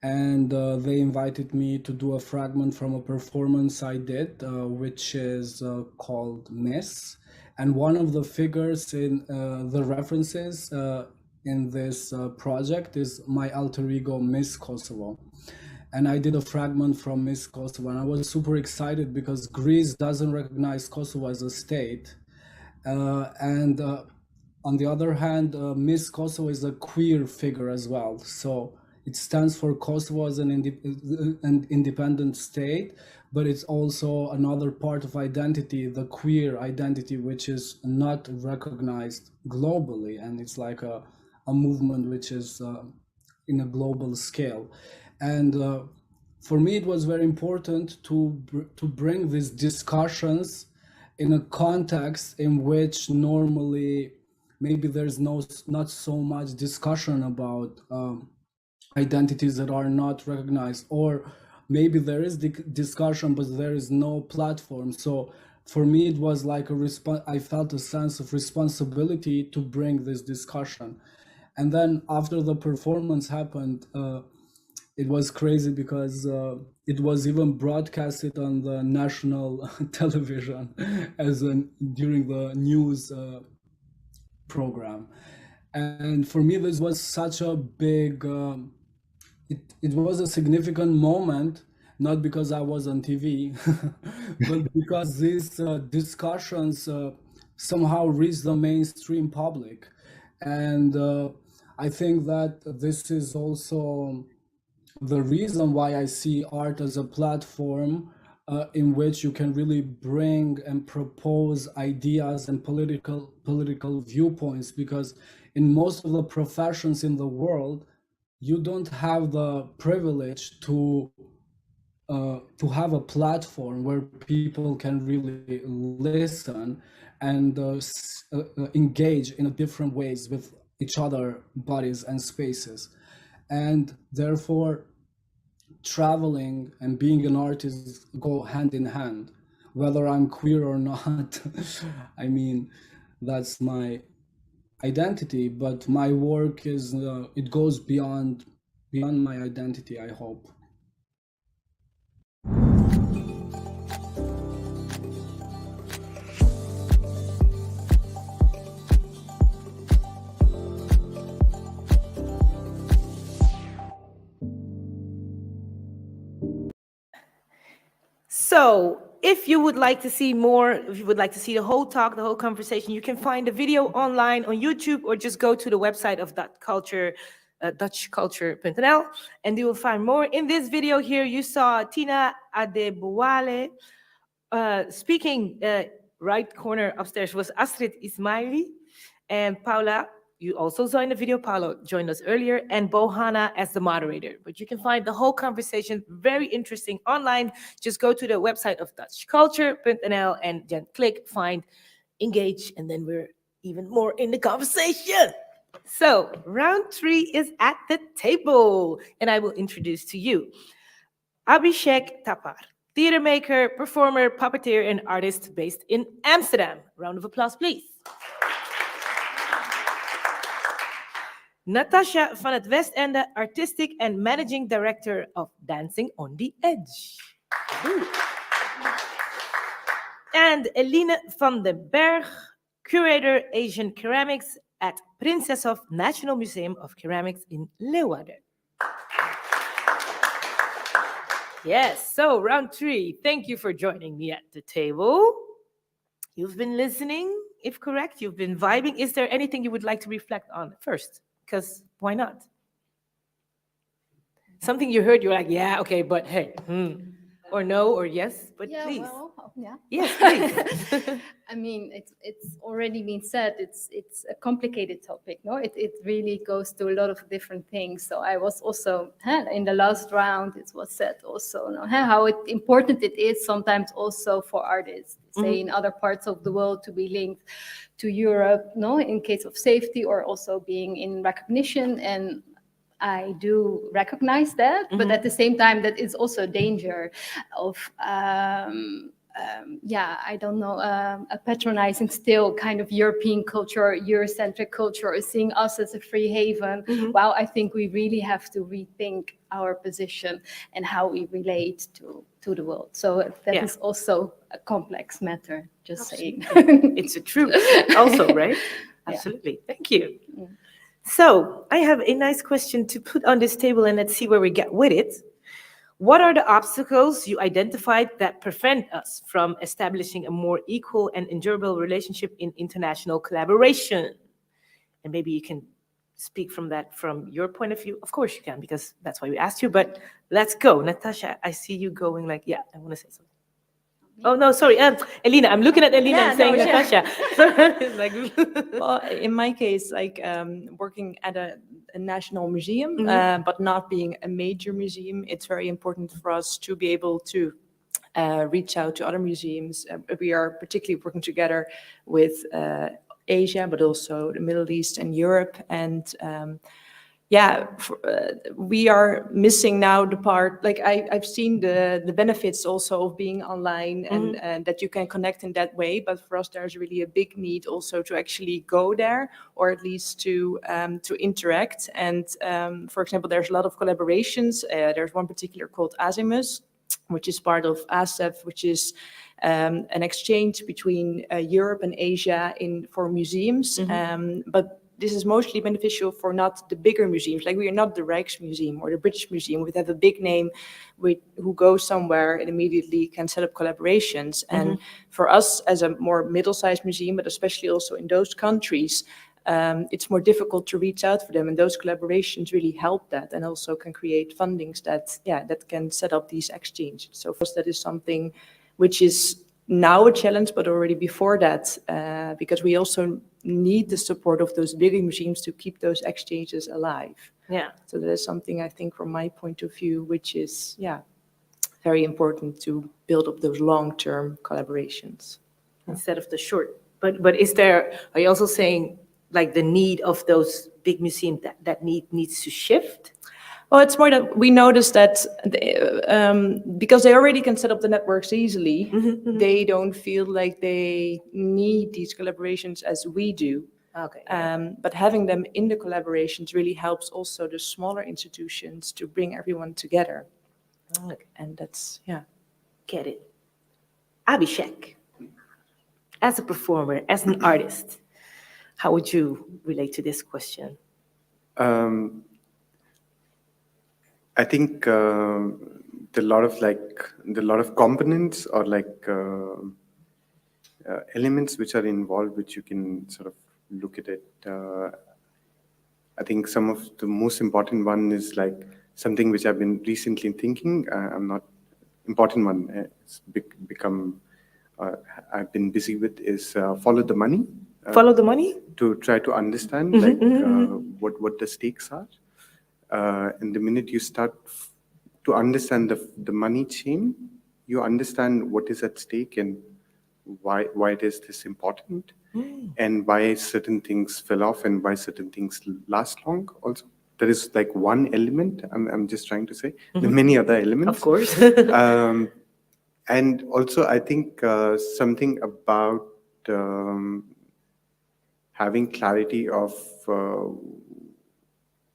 and they invited me to do a fragment from a performance I did, which is called Miss. And one of the figures in the references in this project is my alter ego, Miss Kosovo. And I did a fragment from Miss Kosovo, and I was super excited because Greece doesn't recognize Kosovo as a state. On the other hand, Miss Kosovo is a queer figure as well. So it stands for Kosovo as an independent state, but it's also another part of identity, the queer identity, which is not recognized globally. And it's like a movement which is in a global scale. And for me, it was very important to bring these discussions in a context in which normally maybe there's not so much discussion about identities that are not recognized, or maybe there is discussion but there is no platform. So for me it was like I felt a sense of responsibility to bring this discussion. And then after the performance happened, it was crazy because it was even broadcasted on the national television during the news program. And for me, this was such a big, it was a significant moment not because I was on TV, but because these discussions somehow reach the mainstream public. And I think that this is also the reason why I see art as a platform in which you can really bring and propose ideas and political viewpoints, because in most of the professions in the world, you don't have the privilege to have a platform where people can really listen and engage in a different ways with each other, bodies and spaces. And therefore, traveling and being an artist go hand in hand, whether I'm queer or not. I mean, that's my identity, but my work is it goes beyond my identity, I hope. So, if you would like to see more, if you would like to see the whole talk, the whole conversation, you can find the video online on YouTube, or just go to the website of DutchCulture, DutchCulture.nl, and you will find more. In this video here, you saw Tina Adebowale. Speaking right corner upstairs was Astrid Ismaili, and Paula, you also saw in the video, Paula joined us earlier, and Bohana as the moderator. But you can find the whole conversation very interesting online. Just go to the website of DutchCulture.nl and then click, find, engage, and then we're even more in the conversation. So round 3 is at the table, and I will introduce to you Abhishek Tapar, theater maker, performer, puppeteer, and artist based in Amsterdam. Round of applause, please. Natasha van het Westende, artistic and managing director of Dancing on the Edge. Ooh. And Eline van den Berg, curator Asian ceramics at Prinseshof National Museum of Ceramics in Leeuwarden. Yes, so round 3. Thank you for joining me at the table. You've been listening, if correct. You've been vibing. Is there anything you would like to reflect on first? Because why not? Something you heard, you're like, yeah, okay, but hey, or no, or yes, but Yeah, please. well, yeah. Yes, please. I mean, it's already been said. It's a complicated topic, no? It really goes to a lot of different things. So I was also in the last round. It was said also, no, how important it is sometimes also for artists, say in other parts of the world, to be linked to Europe, no, in case of safety or also being in recognition. And I do recognize that, but at the same time, that is also a danger of, I don't know, a patronizing still kind of European culture, Eurocentric culture, or seeing us as a free haven. Well, I think we really have to rethink our position and how we relate to the world. So that is also a complex matter, just saying. It's a truth also, right? Absolutely. Thank you. So I have a nice question to put on this table, and let's see where we get with it. What are the obstacles you identified that prevent us from establishing a more equal and endurable relationship in international collaboration? And maybe you can speak from your point of view. Of course you can, because that's why we asked you, but let's go. Natasha, I see you going like, yeah, I want to say something. Oh, no, sorry. Elina, I'm looking at Elina and saying Natasha. Well, in my case, like working at a national museum, but not being a major museum, it's very important for us to be able to reach out to other museums. We are particularly working together with Asia, but also the Middle East and Europe. And we are missing now the part, like I've seen the benefits also of being online and that you can connect in that way. But for us, there's really a big need also to actually go there, or at least to interact. And for example, there's a lot of collaborations. There's one particular called Azimus, which is part of ASEF, which is an exchange between Europe and Asia for museums. But this is mostly beneficial for not the bigger museums. Like we are not the Rijksmuseum or the British Museum. We have a big name who goes somewhere and immediately can set up collaborations. And for us as a more middle-sized museum, but especially also in those countries, it's more difficult to reach out for them. And those collaborations really help that, and also can create fundings that can set up these exchanges. So for us, that is something which is now a challenge, but already before that, because we also need the support of those bigger museums to keep those exchanges alive. Yeah. So that is something I think from my point of view, which is, very important to build up those long-term collaborations. Instead of the short. But are you also saying like the need of those big museums that needs to shift? Well, it's more that we noticed that because they already can set up the networks easily, they don't feel like they need these collaborations as we do. Okay. But having them in the collaborations really helps also the smaller institutions to bring everyone together. Okay. And that's, Get it. Abhishek, as a performer, as an artist, how would you relate to this question? I think the lot of components or elements which are involved, which you can sort of look at it. I think some of the most important one is like something which I've been recently thinking. I'm not important one. It's become. I've been busy with is follow the money. Follow the money? To try to understand what the stakes are. And the minute you start to understand the money chain, you understand what is at stake and why it is this important, and why certain things fell off and why certain things last long. Also, there is like one element. I'm just trying to say there are many other elements, of course. And also, I think something about having clarity of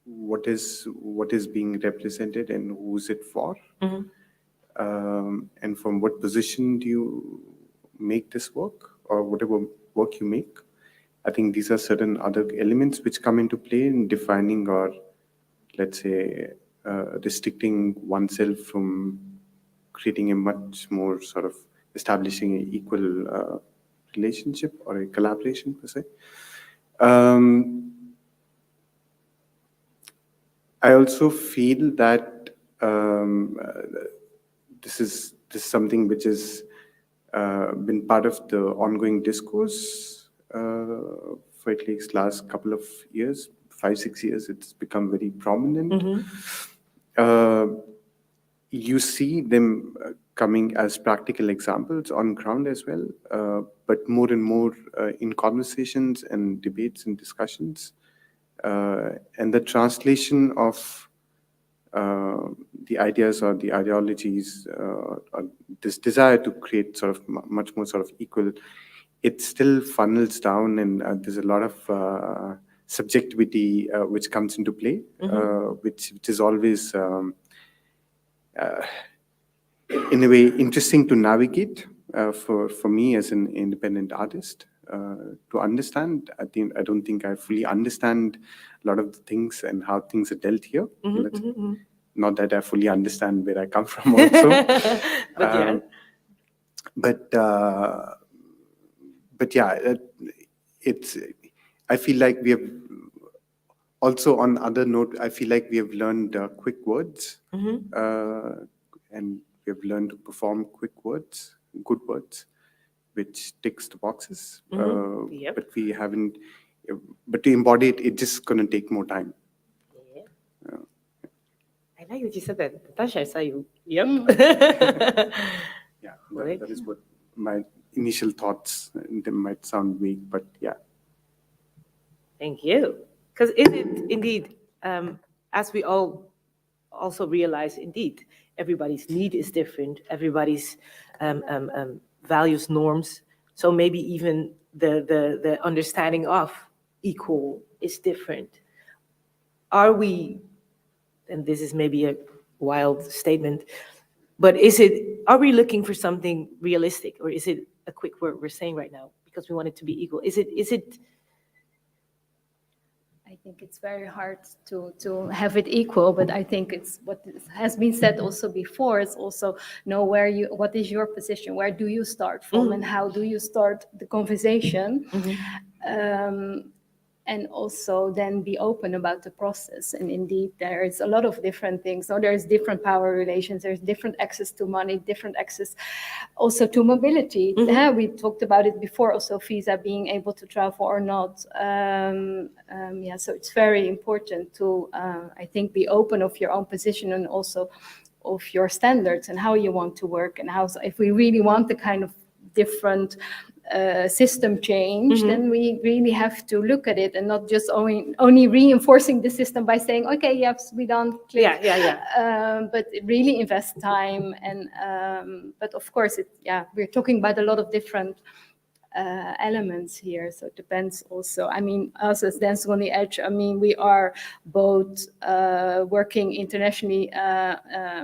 what is being represented and who's it for, and from what position do you make this work or whatever work you make. I think these are certain other elements which come into play in defining or, let's say, restricting oneself from creating a much more sort of establishing an equal relationship or a collaboration per se. I also feel that this is something which has been part of the ongoing discourse for at least last couple of years, 5-6 years. It's become very prominent. You see them coming as practical examples on ground as well, but more and more in conversations and debates and discussions. And the translation of the ideas or the ideologies, or this desire to create sort of much more sort of equal, it still funnels down, and there's a lot of subjectivity which comes into play, which is always in a way interesting to navigate for me as an independent artist. To understand, I don't think I fully understand a lot of the things and how things are dealt here. Not that I fully understand where I come from also. But yeah, it's. I feel like we have also, on other note, I feel like we have learned quick words, and we have learned to perform quick words, good words, which ticks the boxes. But we haven't. But to embody it, it's just going to take more time. I like that you said that. Natasha, I saw you. Yep. Yeah, that is what my initial thoughts. They might sound vague, but yeah. Thank you. Because is it indeed, as we all also realize, indeed, everybody's need is different. Everybody's values, norms. So maybe even the understanding of equal is different. Are we, and this is maybe a wild statement, but are we looking for something realistic, or is it a quick word we're saying right now because we want it to be equal? Is it think it's very hard to have it equal, but I think it's what has been said also before. It's also know what is your position, where do you start from, and how do you start the conversation. And also then be open about the process. And indeed, there is a lot of different things. So there's different power relations, there's different access to money, different access also to mobility. We talked about it before, also visa, being able to travel or not. So it's very important to, I think, be open of your own position and also of your standards and how you want to work, and how, so if we really want the kind of different system change, then we really have to look at it and not just only reinforcing the system by saying, okay, yes, we don't click. But really invest time. And but of course, we're talking about a lot of different elements here, so it depends also. I mean, us as Dancing on the Edge, I mean, we are both working internationally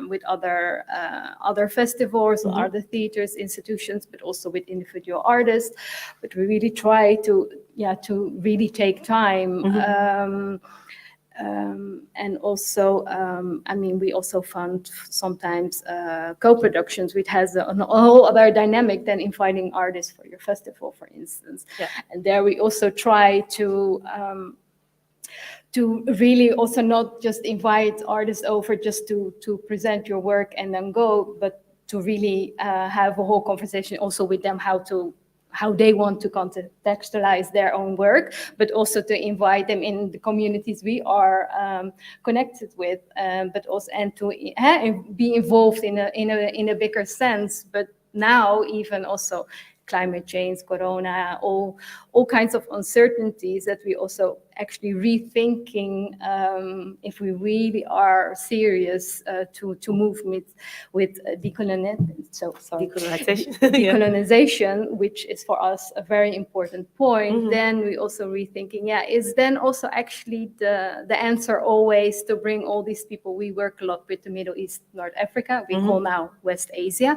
with other festivals, other theaters, institutions, but also with individual artists. But we really try to really take time. And also, I mean, we also fund sometimes co-productions, which has a whole other dynamic than inviting artists for your festival, for instance. And there we also try to really also not just invite artists over just to present your work and then go, but to really have a whole conversation also with them, how they want to contextualize their own work, but also to invite them in the communities we are connected with, but also and to be involved in a bigger sense. But now even also climate change, corona, all kinds of uncertainties that we also actually rethinking if we really are serious to move with decolonization, which is for us a very important point. Then we also rethinking, is then also actually the answer always to bring all these people? We work a lot with the Middle East, North Africa, we call now West Asia,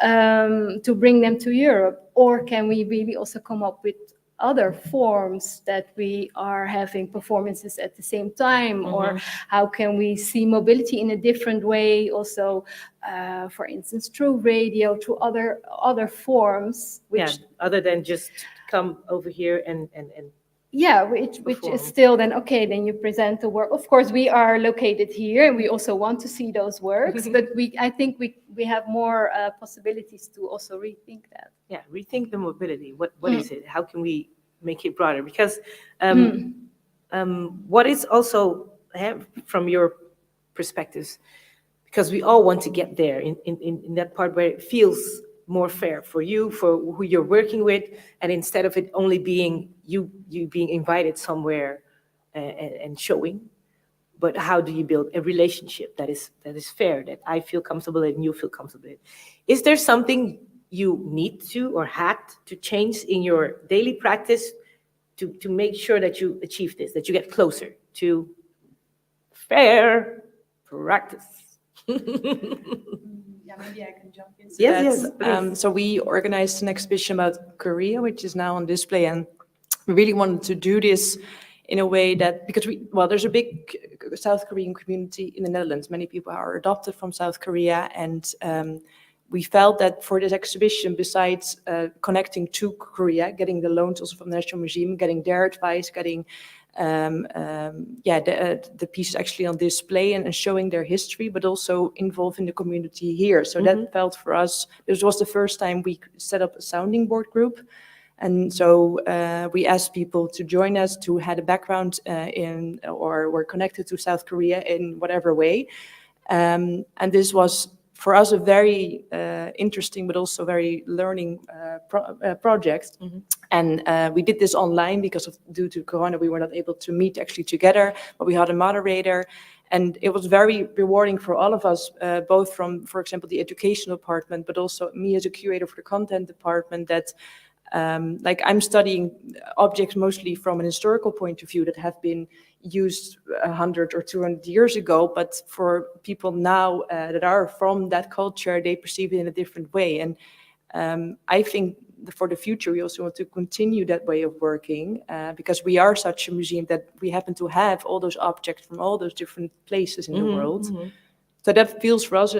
to bring them to Europe, or can we really also come up with other forms that we are having performances at the same time, or how can we see mobility in a different way also, for instance, through radio, through other forms, which other than just come over here and which is still then okay, then you present the work. Of course, we are located here and we also want to see those works, but I think we have more possibilities to also rethink that. Rethink the mobility. What is it? How can we make it broader? Because what is also, from your perspectives, because we all want to get there in that part where it feels more fair for you, for who you're working with, and instead of it only being you being invited somewhere and showing, but how do you build a relationship that is fair, that I feel comfortable and you feel comfortable in? Is there something you need to or had to change in your daily practice to make sure that you achieve this, that you get closer to fair practice? Maybe I can jump into yes, that. Yes, so we organized an exhibition about Korea, which is now on display, and we really wanted to do this in a way that, because there's a big South Korean community in the Netherlands. Many people are adopted from South Korea, and we felt that for this exhibition, besides connecting to Korea, getting the loans also from the National Museum, getting their advice, getting the pieces actually on display and showing their history, but also involving the community here. So that felt for us, this was the first time we set up a sounding board group. And so we asked people to join us who had a background in or were connected to South Korea in whatever way. And this was for us a very interesting but also very learning project. And we did this online because due to Corona we were not able to meet actually together, but we had a moderator. And it was very rewarding for all of us, both from, for example, the educational department, but also me as a curator for the content department, that like I'm studying objects mostly from an historical point of view that have been used 100 or 200 years ago, but for people now that are from that culture, they perceive it in a different way. And I think for the future, we also want to continue that way of working because we are such a museum that we happen to have all those objects from all those different places in the world. So that feels for us,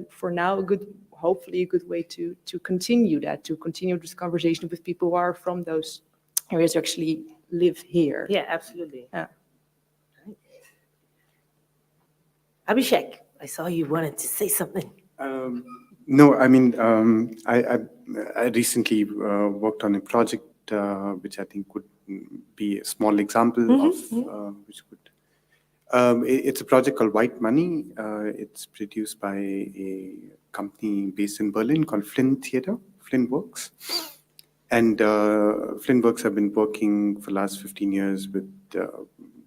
for now, hopefully a good way to continue this conversation with people who are from those areas who actually live here. Yeah, absolutely. Yeah. Abhishek, I saw you wanted to say something. No, I mean, I recently worked on a project which I think could be a small example of which could. It's a project called White Money. It's produced by a company based in Berlin called Flynn Theater, Flynn Works. And Flynn Works have been working for the last 15 years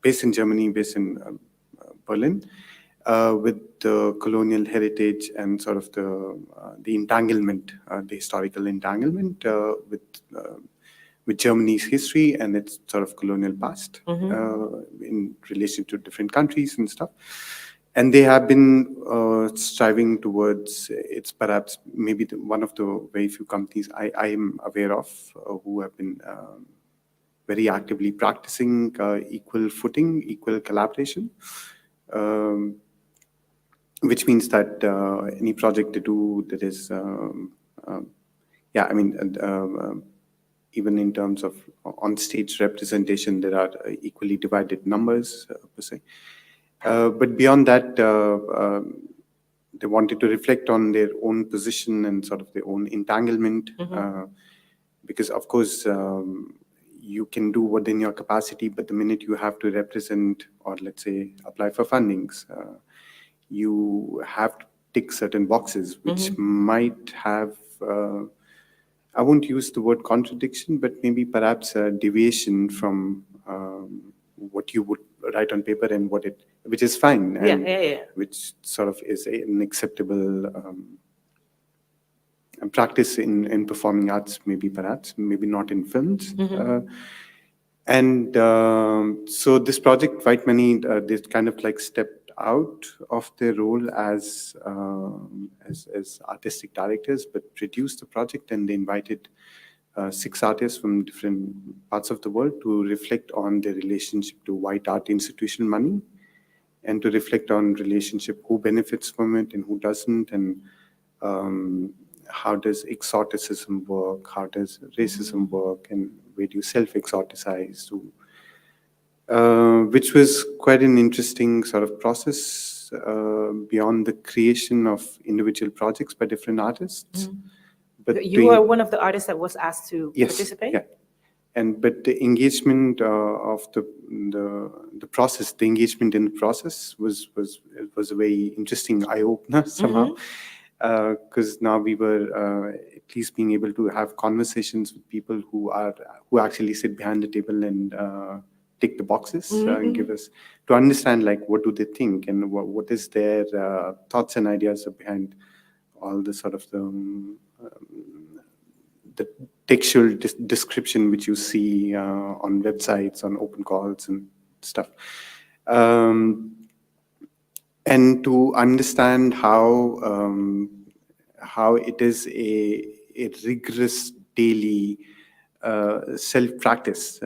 based in Germany, based in Berlin, with the colonial heritage and sort of the entanglement, the historical entanglement with Germany's history and its sort of colonial past in relation to different countries and stuff. And they have been striving towards, it's perhaps maybe one of the very few companies I am aware of who have been very actively practicing equal footing, equal collaboration. Which means that any project they do that is, even in terms of on-stage representation, there are equally divided numbers, per se. But beyond that, they wanted to reflect on their own position and sort of their own entanglement, because, of course, you can do within your capacity, but the minute you have to represent or, let's say, apply for fundings, you have to tick certain boxes, which might have, I won't use the word contradiction, but maybe perhaps a deviation from what you would write on paper and which is fine, and which sort of is an acceptable practice in performing arts, maybe not in films. So this project, White Money, they kind of like stepped out of their role as artistic directors, but produced the project, and they invited 6 artists from different parts of the world to reflect on their relationship to white art institutional money, and to reflect on relationship, who benefits from it and who doesn't, and how does exoticism work, how does racism work, and where do you self-exoticize to. Which was quite an interesting sort of process beyond the creation of individual projects by different artists. But you are one of the artists that was asked to participate? Yeah. But the engagement of the process, the engagement in the process was a very interesting eye-opener somehow. Because now we were at least being able to have conversations with people who actually sit behind the table and tick the boxes and give us to understand, like, what do they think and what is their thoughts and ideas behind all the sort of the textual description which you see on websites, on open calls and stuff. And to understand how it is a rigorous daily self-practice,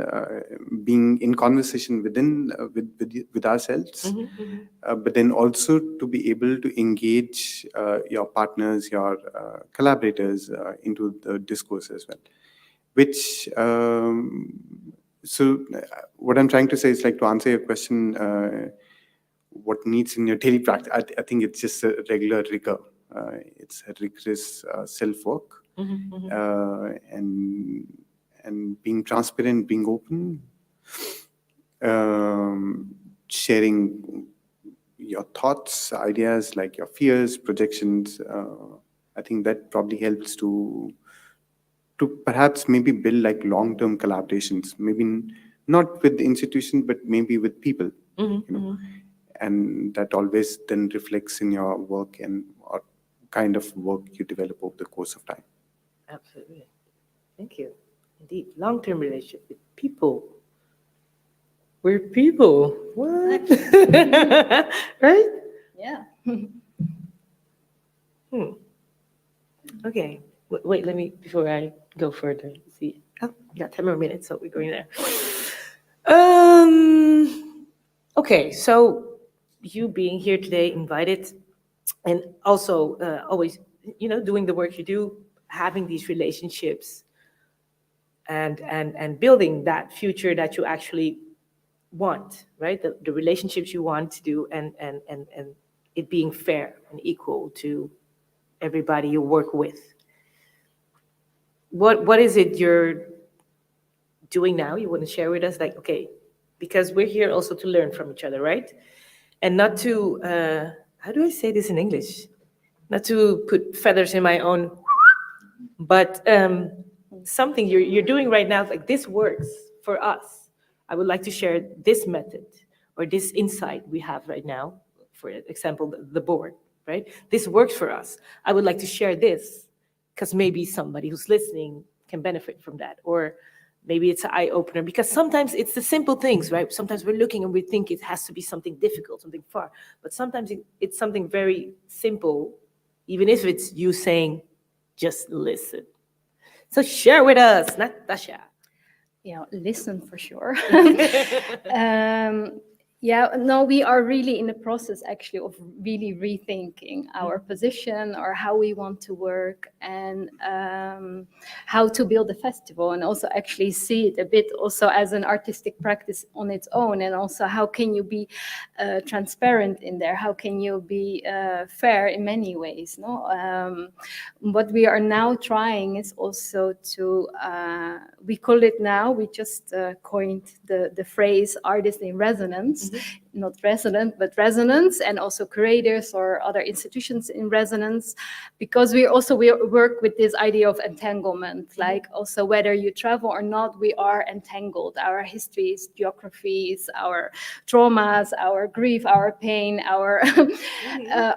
being in conversation with ourselves, but then also to be able to engage your partners, your collaborators into the discourse as well. Which, so what I'm trying to say is, like, to answer your question, what needs in your daily practice, I think it's just a regular rigor. It's a rigorous self-work, and being transparent, being open, sharing your thoughts, ideas, like your fears, projections. I think that probably helps to perhaps maybe build like long-term collaborations, maybe not with the institution, but maybe with people, you know. And that always then reflects in your work and what kind of work you develop over the course of time. Absolutely. Thank you. Indeed, long-term relationship with people. We're people. What? Right? Yeah. Okay. Wait, let me, before I go further. See, oh, we got 10 more minutes, so we're going there. Okay, so you being here today, invited, and also always, doing the work you do, having these relationships, and building that future that you actually want, right? The relationships you want to do, and it being fair and equal to everybody you work with. What is it you're doing now? You want to share with us, like, okay, because we're here also to learn from each other, right? And not to how do I say this in English? Not to put feathers in my own, but something you're doing right now, like this works for us. I would like to share this method or this insight we have right now. For example, the board, right? This works for us. I would like to share this because maybe somebody who's listening can benefit from that, or maybe it's an eye-opener, because sometimes it's the simple things, right? Sometimes we're looking and we think it has to be something difficult, something far, but sometimes it's something very simple, even if it's you saying, just listen. So share with us, Natasha. Yeah, listen for sure. Yeah, no, we are really in the process actually of really rethinking our position or how we want to work, and how to build a festival, and also actually see it a bit also as an artistic practice on its own, and also how can you be transparent in there, how can you be fair in many ways, no? What we are now trying is also to, we call it now, we just coined the phrase artist in resonance. Not resident, but resonance, and also curators or other institutions in resonance, because we work with this idea of entanglement, like also whether you travel or not, we are entangled. Our histories, geographies, our traumas, our grief, our pain, our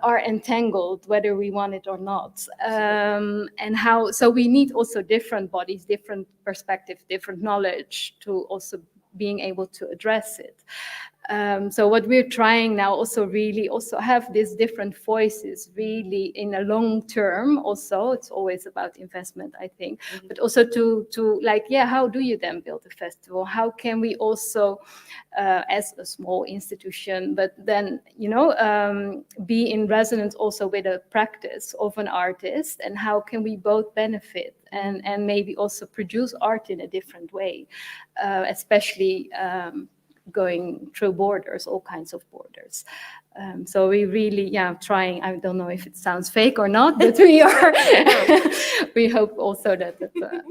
are entangled, whether we want it or not. And how, so we need also different bodies, different perspectives, different knowledge to also being able to address it. So what we're trying now also really also have these different voices really in a long term also. It's always about investment, I think, but also to like, yeah, how do you then build a festival? How can we also, as a small institution, but then, be in resonance also with a practice of an artist, and how can we both benefit and maybe also produce art in a different way, especially going through borders, all kinds of borders. So we really, trying, I don't know if it sounds fake or not, but we are, we hope also that the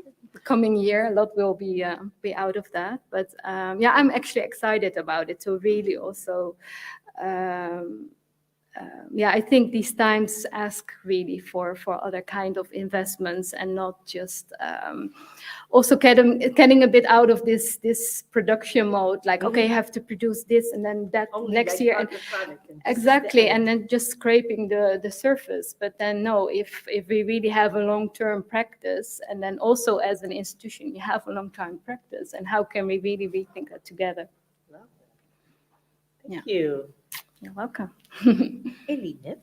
coming year, a lot will be out of that. But I'm actually excited about it to really also, I think these times ask really for other kind of investments, and not just also getting a bit out of this production mode, like, okay, I have to produce this and then that only next like year, and exactly, and then just scraping the surface. But then no, if we really have a long-term practice, and then also as an institution you have a long-term practice, and how can we really rethink that together? Thank you. You're welcome. Eline?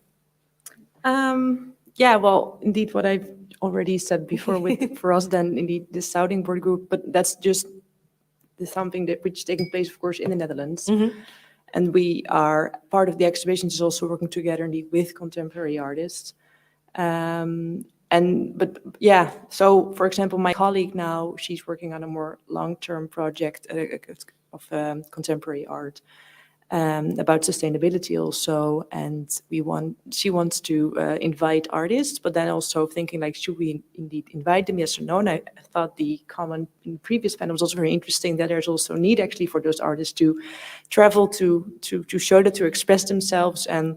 Well, indeed, what I've already said before with for us, then indeed the sounding board group, but that's just something which is taking place, of course, in the Netherlands. And we are part of the exhibition is also working together indeed with contemporary artists. So for example, my colleague now, she's working on a more long-term project of contemporary art. About sustainability also, and she wants to invite artists, but then also thinking like, should we indeed invite them, yes or no? And I thought the comment in the previous panel was also very interesting, that there's also a need actually for those artists to travel to show that, to express themselves, and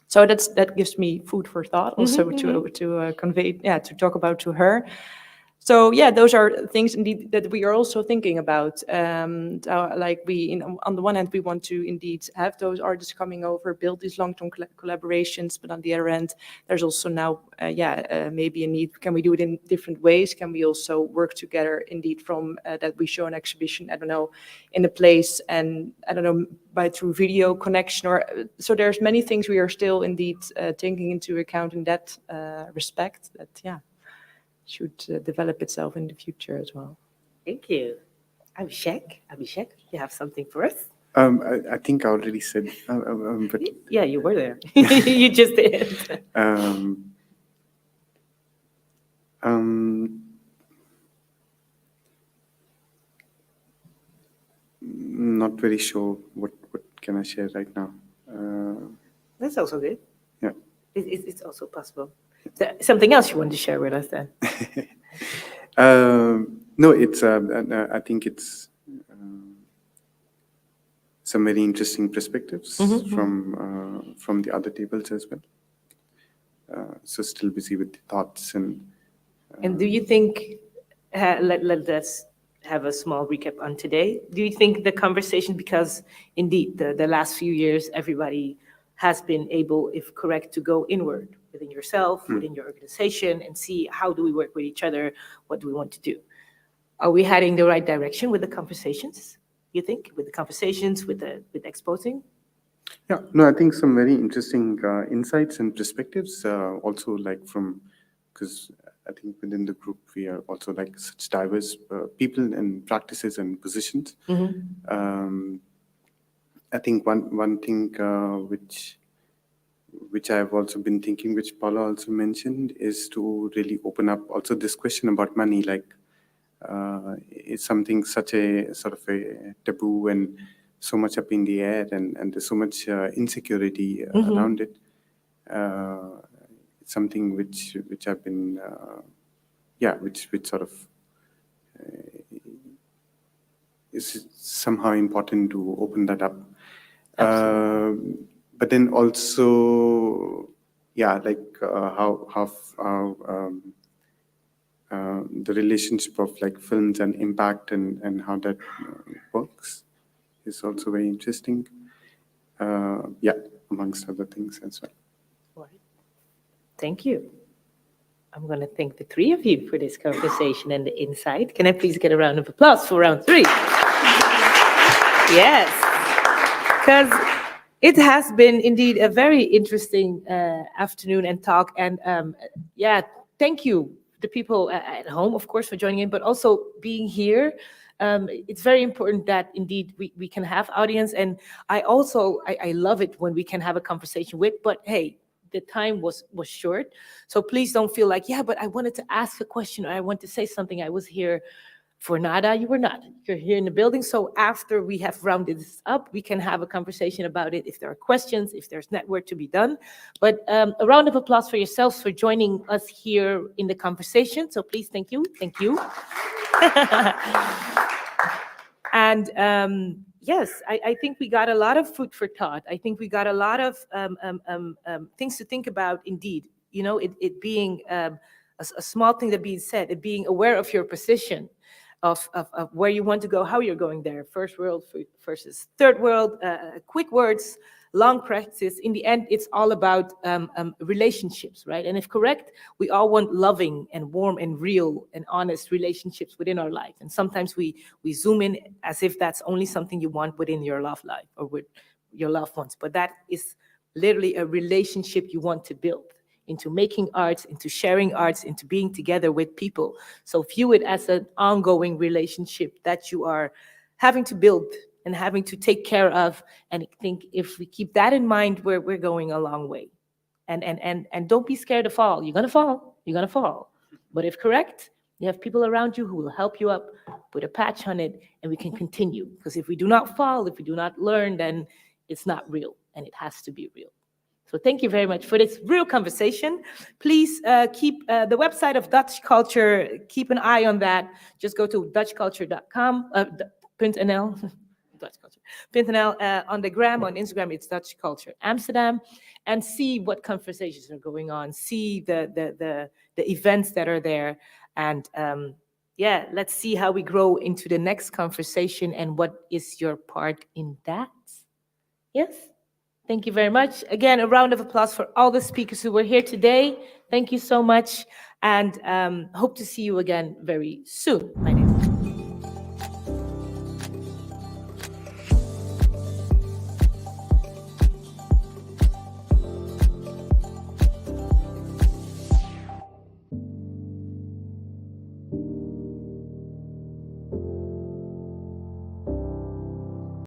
so that gives me food for thought also to convey, to talk about to her. So those are things indeed that we are also thinking about. Like on the one hand, we want to indeed have those artists coming over, build these long-term collaborations. But on the other end, there's also now, maybe a need. Can we do it in different ways? Can we also work together indeed from that we show an exhibition, I don't know, in a place, and I don't know, through video connection, or so there's many things we are still indeed taking into account in that respect. should develop itself in the future as well. Thank you. Abhishek, you have something for us? I think I already said, but Yeah, you were there. You just did. Not very sure what can I share right now. That's also good. Yeah. It's also possible. Something else you want to share with us then? No, it's. I think it's some very interesting perspectives from the other tables as well. So still busy with the thoughts and. And do you think? Let us have a small recap on today. Do you think the conversation, because indeed the last few years everybody has been able, if correct, to go inward within yourself, within your organization, and see how do we work with each other, what do we want to do? Are we heading the right direction with the conversations, you think, with the conversations, with exposing? Yeah, no, I think some very interesting insights and perspectives, also like from, because I think within the group we are also like such diverse people and practices and positions. I think one thing which I've also been thinking, which Paula also mentioned, is to really open up also this question about money. Like, it's something such a sort of a taboo and so much up in the air, and there's so much insecurity around it. It's something which I've been, which sort of is somehow important to open that up. But then also, like how the relationship of like films and impact and how that works is also very interesting. Amongst other things as well. All right. Thank you. I'm going to thank the three of you for this conversation and the insight. Can I please get a round of applause for round 3? Yes, because it has been indeed a very interesting afternoon and talk. And thank you, the people at home, of course, for joining in, but also being here. It's very important that indeed we can have audience. And I love it when we can have a conversation with, but hey, the time was short. So please don't feel like, but I wanted to ask a question or I want to say something. I was here for nada. You were not. You're here in the building. So after we have rounded this up, we can have a conversation about it if there are questions, if there's network to be done. But a round of applause for yourselves for joining us here in the conversation. So please, thank you. Thank you. And yes, I think we got a lot of food for thought. I think we got a lot of things to think about, indeed. You know, it being a small thing that being said, it being aware of your position, of where you want to go, how you're going there, first world versus third world, quick words, long practice. In the end, it's all about relationships, right? And if correct, we all want loving and warm and real and honest relationships within our life. And sometimes we zoom in as if that's only something you want within your love life or with your loved ones. But that is literally a relationship you want to build into making arts, into sharing arts, into being together with people. So view it as an ongoing relationship that you are having to build and having to take care of. And I think if we keep that in mind, we're going a long way. And don't be scared to fall. You're gonna fall. But if correct, you have people around you who will help you up, put a patch on it, and we can continue. Because if we do not fall, if we do not learn, then it's not real, and it has to be real. So thank you very much for this real conversation. Please keep the website of DutchCulture, keep an eye on that. Just go to DutchCulture.com, .nl, DutchCulture.nl, on the gram, on Instagram, it's DutchCulture Amsterdam, and see what conversations are going on, see the events that are there, and let's see how we grow into the next conversation and what is your part in that. Yes? Thank you very much. Again, a round of applause for all the speakers who were here today. Thank you so much, and hope to see you again very soon. My name